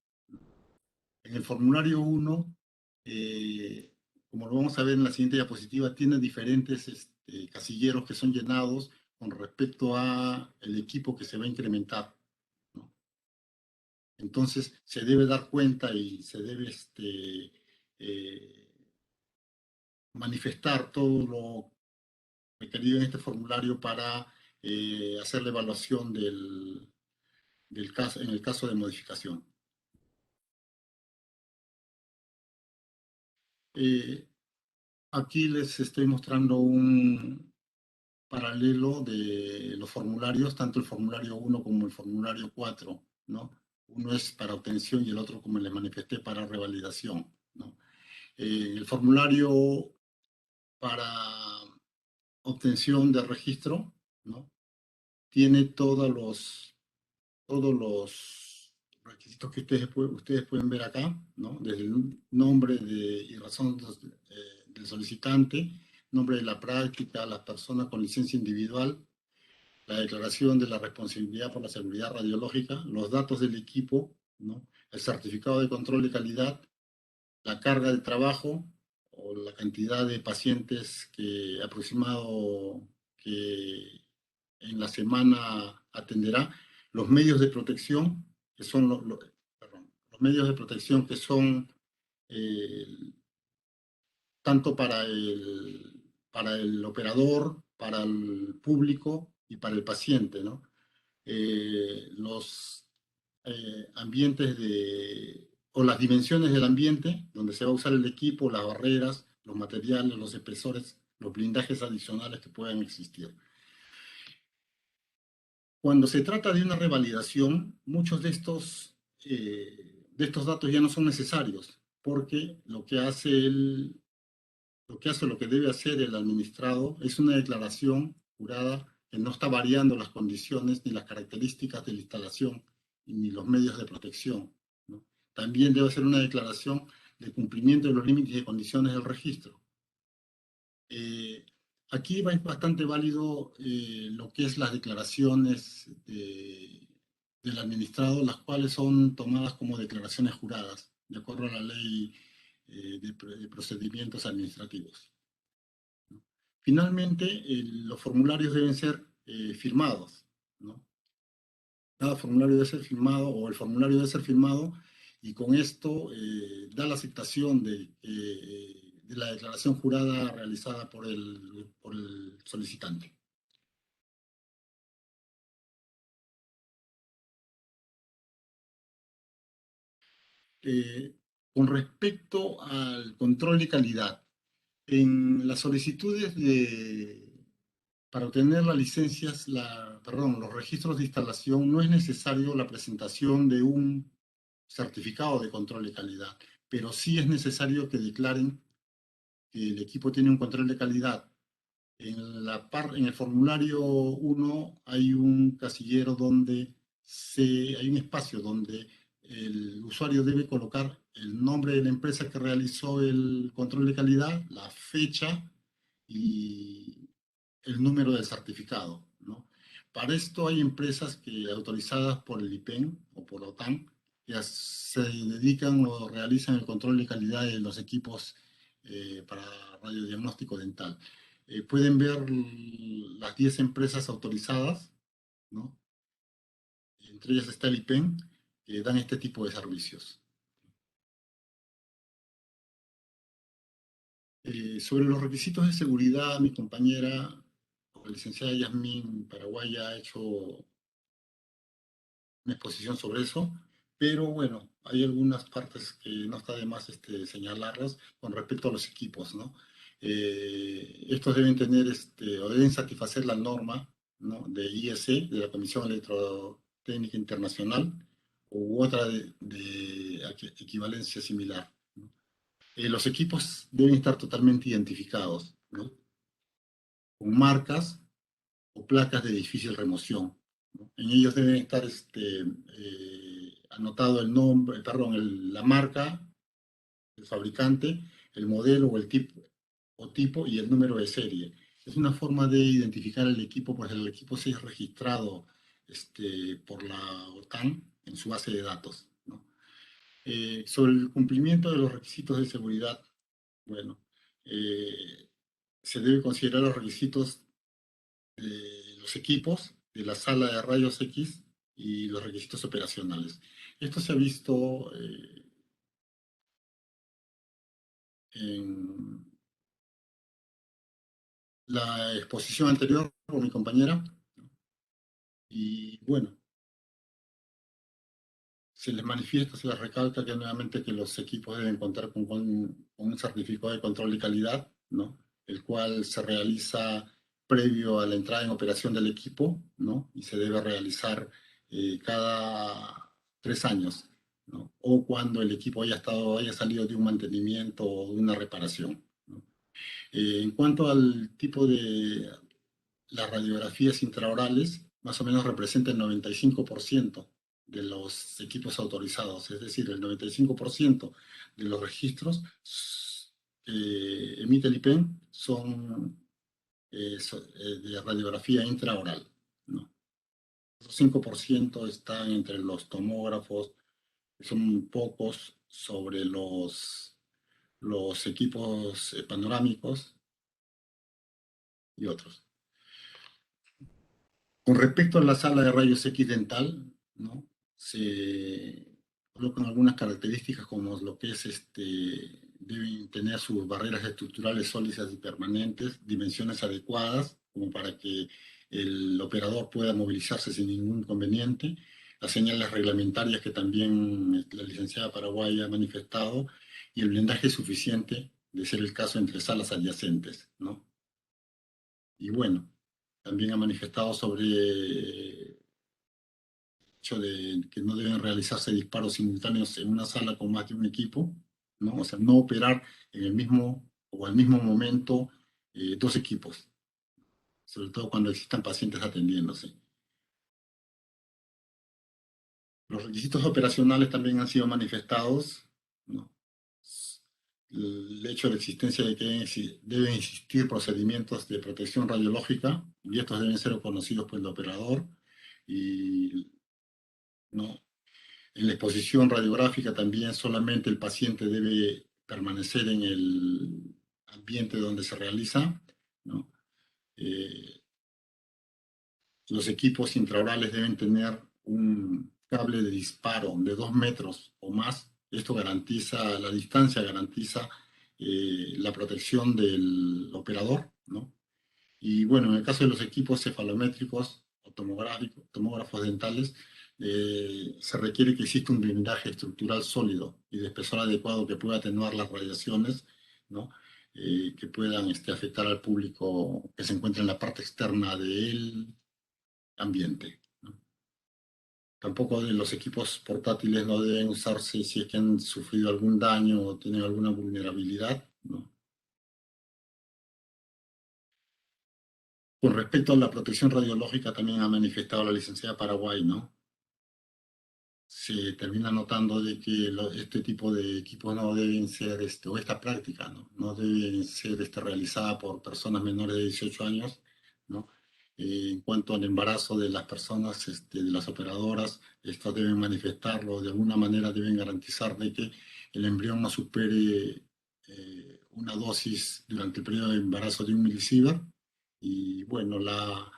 En el formulario 1, como lo vamos a ver en la siguiente diapositiva, tiene diferentes casilleros que son llenados con respecto a el equipo que se va a incrementar, ¿no? Entonces, se debe dar cuenta y se debe manifestar todo lo requerido en este formulario para hacer la evaluación del caso, en el caso de modificación. Aquí les estoy mostrando un paralelo de los formularios, tanto el formulario 1 como el formulario 4, ¿no? Uno es para obtención y el otro, como les manifesté, para revalidación, ¿no? El formulario para obtención de registro, ¿no? Tiene todos los requisitos que ustedes pueden ver acá, ¿no? Desde el nombre y razón del solicitante, nombre de la práctica, las personas con licencia individual, la declaración de la responsabilidad por la seguridad radiológica, los datos del equipo, ¿no? El certificado de control de calidad, la carga de trabajo o la cantidad de pacientes aproximado que en la semana atenderá, los medios de protección, que son los medios de protección que son tanto para el operador, para el público y para el paciente, ¿no? Los ambientes o las dimensiones del ambiente, donde se va a usar el equipo, las barreras, los materiales, los espesores, los blindajes adicionales que puedan existir. Cuando se trata de una revalidación, muchos de estos datos ya no son necesarios, porque lo que debe hacer el administrado es una declaración jurada que no está variando las condiciones ni las características de la instalación ni los medios de protección, ¿no? También debe hacer una declaración de cumplimiento de los límites y condiciones del registro. Aquí es bastante válido lo que es las declaraciones del administrado, las cuales son tomadas como declaraciones juradas, de acuerdo a la ley de procedimientos administrativos. Finalmente, los formularios deben ser firmados, ¿no? Cada formulario debe ser firmado, o el formulario debe ser firmado, y con esto da la aceptación de la declaración jurada realizada por el solicitante. Con respecto al control de calidad, en las solicitudes para obtener las licencias, los registros de instalación, no es necesario la presentación de un certificado de control de calidad, pero sí es necesario que declaren que el equipo tiene un control de calidad. En el formulario 1 hay un casillero hay un espacio donde el usuario debe colocar el nombre de la empresa que realizó el control de calidad, la fecha y el número del certificado, ¿no? Para esto hay empresas autorizadas por el IPEN o por la OTAN que se dedican o realizan el control de calidad de los equipos para radiodiagnóstico dental. Pueden ver las 10 empresas autorizadas, ¿no? Entre ellas está el IPEN, que dan este tipo de servicios. Sobre los requisitos de seguridad, mi compañera, la licenciada Yasmín Paraguaya, ha hecho una exposición sobre eso, pero bueno, hay algunas partes que no está de más señalarlas con respecto a los equipos, ¿no? Estos deben tener o deben satisfacer la norma, ¿no?, de IEC, de la Comisión Electrotécnica Internacional, u otra de equivalencia similar, ¿no? Los equipos deben estar totalmente identificados. ¿no? Con marcas o placas de difícil remoción, ¿no? En ellos deben estar anotado el nombre, perdón, la marca, el fabricante, el modelo o tipo y el número de serie. Es una forma de identificar el equipo, pues el equipo se es registrado por la OTAN en su base de datos, ¿no? Sobre el cumplimiento de los requisitos de seguridad, bueno, se debe considerar los requisitos de los equipos, de la sala de rayos X y los requisitos operacionales. Esto se ha visto en la exposición anterior por mi compañera. Y bueno, se les manifiesta, se les recalca que nuevamente que los equipos deben contar con un certificado de control de calidad, ¿no? El cual se realiza previo a la entrada en operación del equipo, ¿no? Y se debe realizar cada 3 años, ¿no? O cuando el equipo haya salido de un mantenimiento o de una reparación, ¿no? En cuanto al tipo de las radiografías intraorales, más o menos representan el 95% de los equipos autorizados, es decir, el 95% de los registros que emite el IPEN son de radiografía intraoral, ¿no? El 5% están entre los tomógrafos, son pocos sobre los equipos panorámicos y otros. Con respecto a la sala de rayos X dental, ¿no? Se colocan algunas características como lo que es deben tener sus barreras estructurales sólidas y permanentes, dimensiones adecuadas, como para que el operador pueda movilizarse sin ningún inconveniente, las señales reglamentarias que también la licenciada Paraguay ha manifestado, y el blindaje suficiente, de ser el caso, entre salas adyacentes, ¿no? Y bueno, también ha manifestado sobre el hecho de que no deben realizarse disparos simultáneos en una sala con más de un equipo, ¿no? O sea, no operar en el mismo o al mismo momento dos equipos, sobre todo cuando existan pacientes atendiéndose. Los requisitos operacionales también han sido manifestados, ¿no? El hecho de la existencia de que deben existir procedimientos de protección radiológica y estos deben ser conocidos por el operador, y ¿no? En la exposición radiográfica también solamente el paciente debe permanecer en el ambiente donde se realiza, ¿no? Los equipos intraorales deben tener un cable de disparo de 2 metros o más. Esto garantiza, la distancia garantiza la protección del operador, ¿no? Y bueno, en el caso de los equipos cefalométricos o tomógrafos dentales, se requiere que exista un blindaje estructural sólido y de espesor adecuado que pueda atenuar las radiaciones, ¿no? Que puedan afectar al público que se encuentra en la parte externa del ambiente, ¿no? Tampoco los equipos portátiles no deben usarse si es que han sufrido algún daño o tienen alguna vulnerabilidad, ¿no? Con respecto a la protección radiológica, también ha manifestado la licenciada Paraguay, ¿no? Se termina notando de que este tipo de equipos no deben ser, o esta práctica, ¿no? No deben ser realizada por personas menores de 18 años, ¿no? En cuanto al embarazo de las personas, de las operadoras, estos deben manifestarlo, de alguna manera deben garantizar de que el embrión no supere una dosis durante el periodo de embarazo de 1 milisievert. Y bueno, la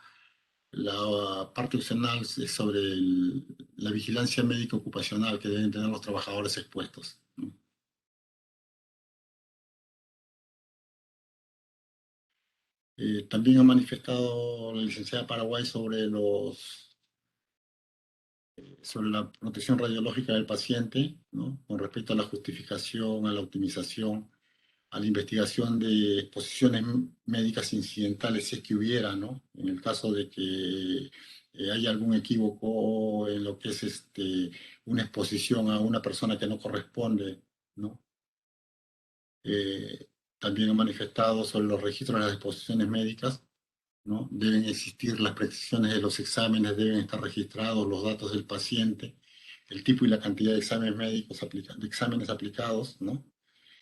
parte opcional es sobre la vigilancia médica ocupacional que deben tener los trabajadores expuestos, ¿no? También ha manifestado la licenciada Paraguay sobre la protección radiológica del paciente, ¿no? Con respecto a la justificación, a la optimización, a la investigación de exposiciones médicas incidentales, si es que hubiera, ¿no? En el caso de que haya algún equívoco en lo que es una exposición a una persona que no corresponde, ¿no? también ha manifestado sobre los registros de las disposiciones médicas, ¿no? Deben existir las prescripciones de los exámenes, deben estar registrados los datos del paciente, el tipo y la cantidad de exámenes médicos de exámenes aplicados, ¿no?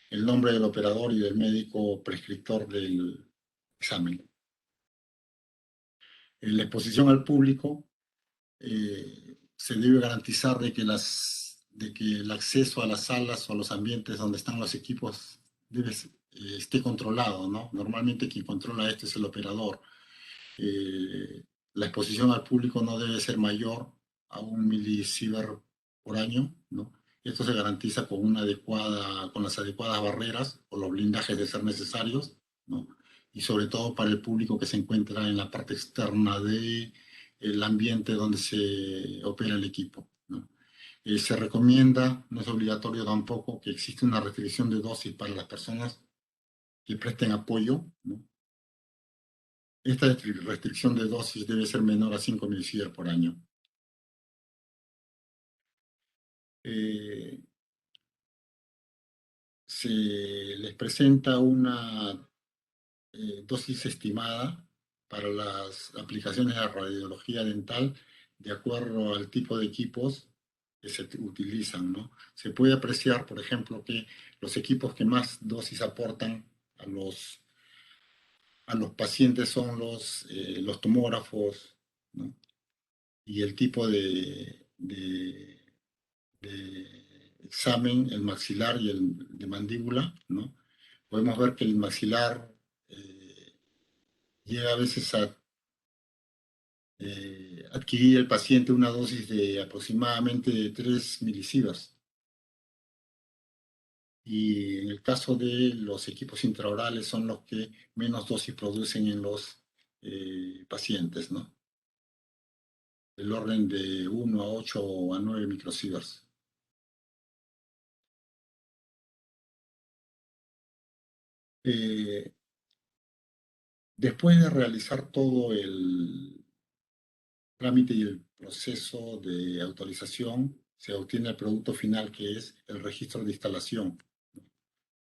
El nombre del operador y del médico prescriptor del examen. En la exposición al público se debe garantizar de que el acceso a las salas o a los ambientes donde están los equipos esté controlado, ¿no? Normalmente quien controla esto es el operador. La exposición al público no debe ser mayor a 1 milisievert por año, ¿no? Esto se garantiza con las adecuadas barreras o los blindajes de ser necesarios, ¿no? Y sobre todo para el público que se encuentra en la parte externa del ambiente donde se opera el equipo, ¿no? Se recomienda, no es obligatorio tampoco, que existe una restricción de dosis para las personas que presten apoyo, ¿no? Esta restricción de dosis debe ser menor a 5 milisievert por año. Se les presenta una dosis estimada para las aplicaciones de radiología dental de acuerdo al tipo de equipos que se utilizan, ¿no? Se puede apreciar, por ejemplo, que los equipos que más dosis aportan a los pacientes son los tomógrafos, ¿no? Y el tipo de examen, el maxilar y el de mandíbula, ¿no? Podemos ver que el maxilar llega a veces a adquirir el paciente una dosis de aproximadamente 3 milisieverts. Y en el caso de los equipos intraorales son los que menos dosis producen en los pacientes, ¿no? Del orden de 1 a 8 o a 9 microsieverts. Después de realizar todo el trámite y el proceso de autorización, se obtiene el producto final, que es el registro de instalación.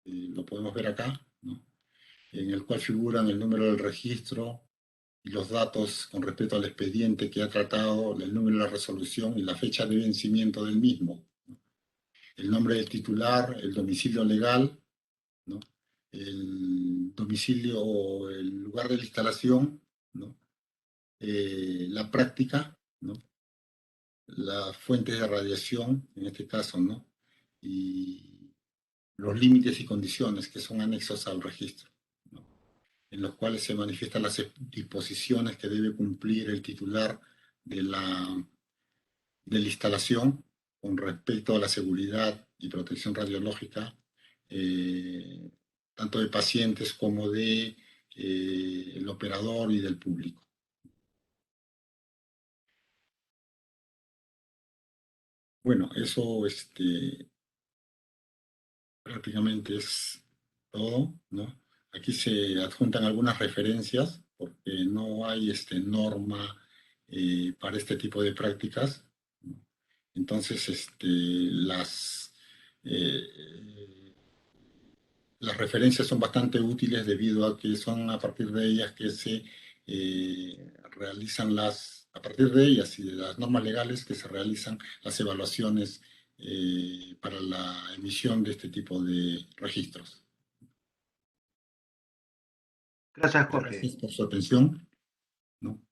Lo podemos ver acá, ¿no? En el cual figuran el número del registro y los datos con respecto al expediente que ha tratado, el número de la resolución y la fecha de vencimiento del mismo, ¿no? El nombre del titular, el domicilio legal, ¿no? El domicilio o el lugar de la instalación, ¿no? La práctica, ¿no? Las fuentes de radiación, en este caso, ¿no? Y los límites y condiciones que son anexos al registro, ¿no? En los cuales se manifiestan las disposiciones que debe cumplir el titular de la instalación con respecto a la seguridad y protección radiológica, tanto de pacientes como de el operador y del público. Bueno, eso prácticamente es todo, ¿no? Aquí se adjuntan algunas referencias porque no hay norma para este tipo de prácticas, ¿no? Entonces, las referencias son bastante útiles debido a que son a partir de ellas que se realizan a partir de ellas y de las normas legales que se realizan las evaluaciones para la emisión de este tipo de registros. Gracias, Jorge. Gracias por su atención, ¿no?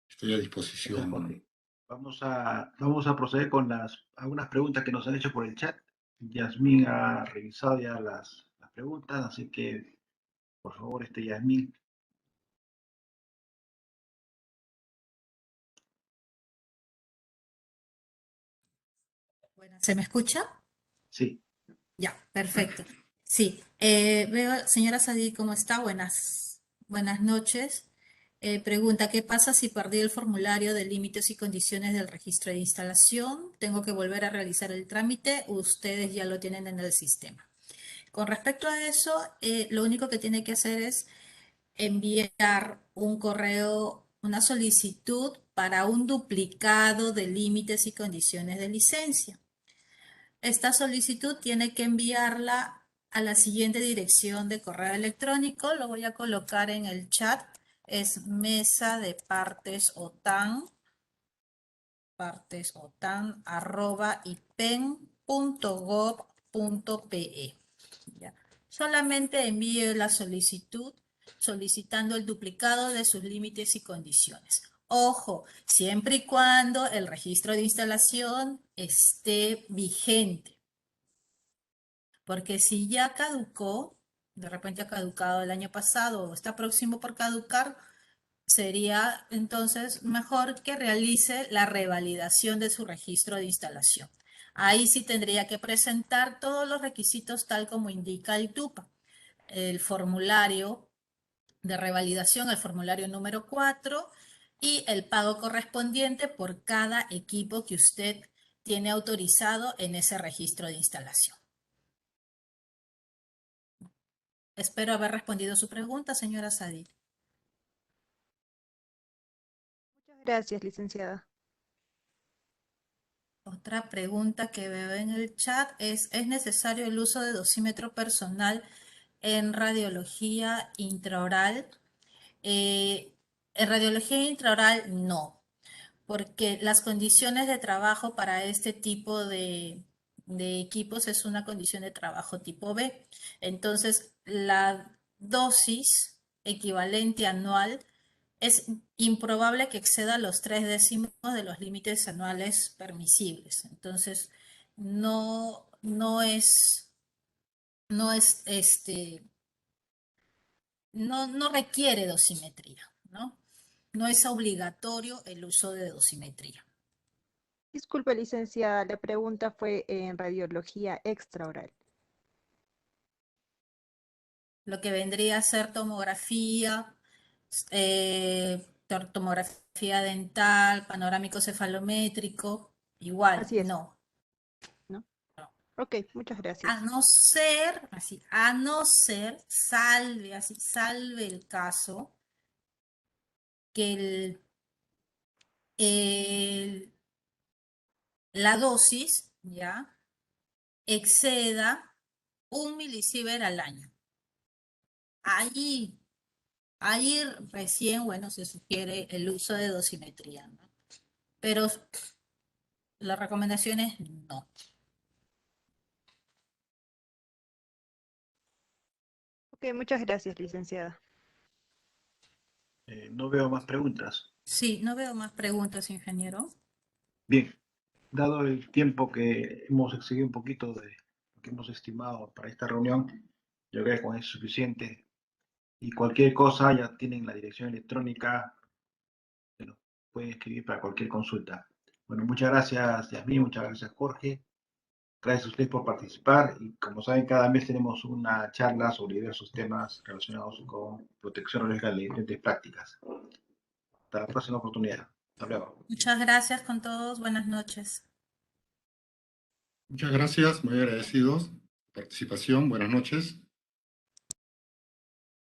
Estoy a Gracias, disposición. Jorge. Vamos a proceder con algunas preguntas que nos han hecho por el chat. Yasmín ha revisado ya las preguntas, así que, por favor, Yasmín. Bueno, ¿se me escucha? Sí. Ya, perfecto. Sí, veo, señora Sadí, ¿cómo está? Buenas noches. Pregunta, ¿qué pasa si perdí el formulario de límites y condiciones del registro de instalación? ¿Tengo que volver a realizar el trámite? ¿Ustedes ya lo tienen en el sistema? Con respecto a eso, lo único que tiene que hacer es enviar un correo, una solicitud para un duplicado de límites y condiciones de licencia. Esta solicitud tiene que enviarla a la siguiente dirección de correo electrónico. Lo voy a colocar en el chat. Es mesadepartesotan@ipen.gov.pe. ¿Ya? Solamente envíe la solicitud solicitando el duplicado de sus límites y condiciones. Ojo, siempre y cuando el registro de instalación esté vigente. Porque si ya caducó, de repente ha caducado el año pasado o está próximo por caducar, sería entonces mejor que realice la revalidación de su registro de instalación. Ahí sí tendría que presentar todos los requisitos tal como indica el TUPA. El formulario de revalidación, el formulario número 4 y el pago correspondiente por cada equipo que usted tiene autorizado en ese registro de instalación. Espero haber respondido su pregunta, señora Sadik. Muchas gracias, licenciada. Otra pregunta que veo en el chat ¿es necesario el uso de dosímetro personal en radiología intraoral? En radiología intraoral no, porque las condiciones de trabajo para este tipo de equipos es una condición de trabajo tipo B. Entonces, la dosis equivalente anual es improbable que exceda los 3/10 de los límites anuales permisibles. Entonces, no requiere dosimetría, ¿no? No es obligatorio el uso de dosimetría. Disculpe, licenciada, la pregunta fue en radiología extraoral. Lo que vendría a ser tomografía, tomografía dental, panorámico cefalométrico, igual, Así es, no. ¿no? Ok, muchas A gracias. no ser, salve el caso que la dosis, ¿ya?, exceda 1 milisievert al año. Ahí recién, bueno, se sugiere el uso de dosimetría, ¿no? Pero la recomendación es no. Ok, muchas gracias, licenciada. No veo más preguntas. Sí, no veo más preguntas, ingeniero. Bien, dado el tiempo que hemos excedido un poquito de lo que hemos estimado para esta reunión, yo creo que con eso es suficiente. Y cualquier cosa, ya tienen la dirección electrónica, que nos pueden escribir para cualquier consulta. Bueno, muchas gracias, Yasmín, muchas gracias, Jorge. Gracias a ustedes por participar y como saben, cada mes tenemos una charla sobre diversos temas relacionados con protección legal de diferentes prácticas. Hasta la próxima oportunidad. Hasta luego. Muchas gracias con todos. Buenas noches. Muchas gracias, muy agradecidos. Participación, buenas noches.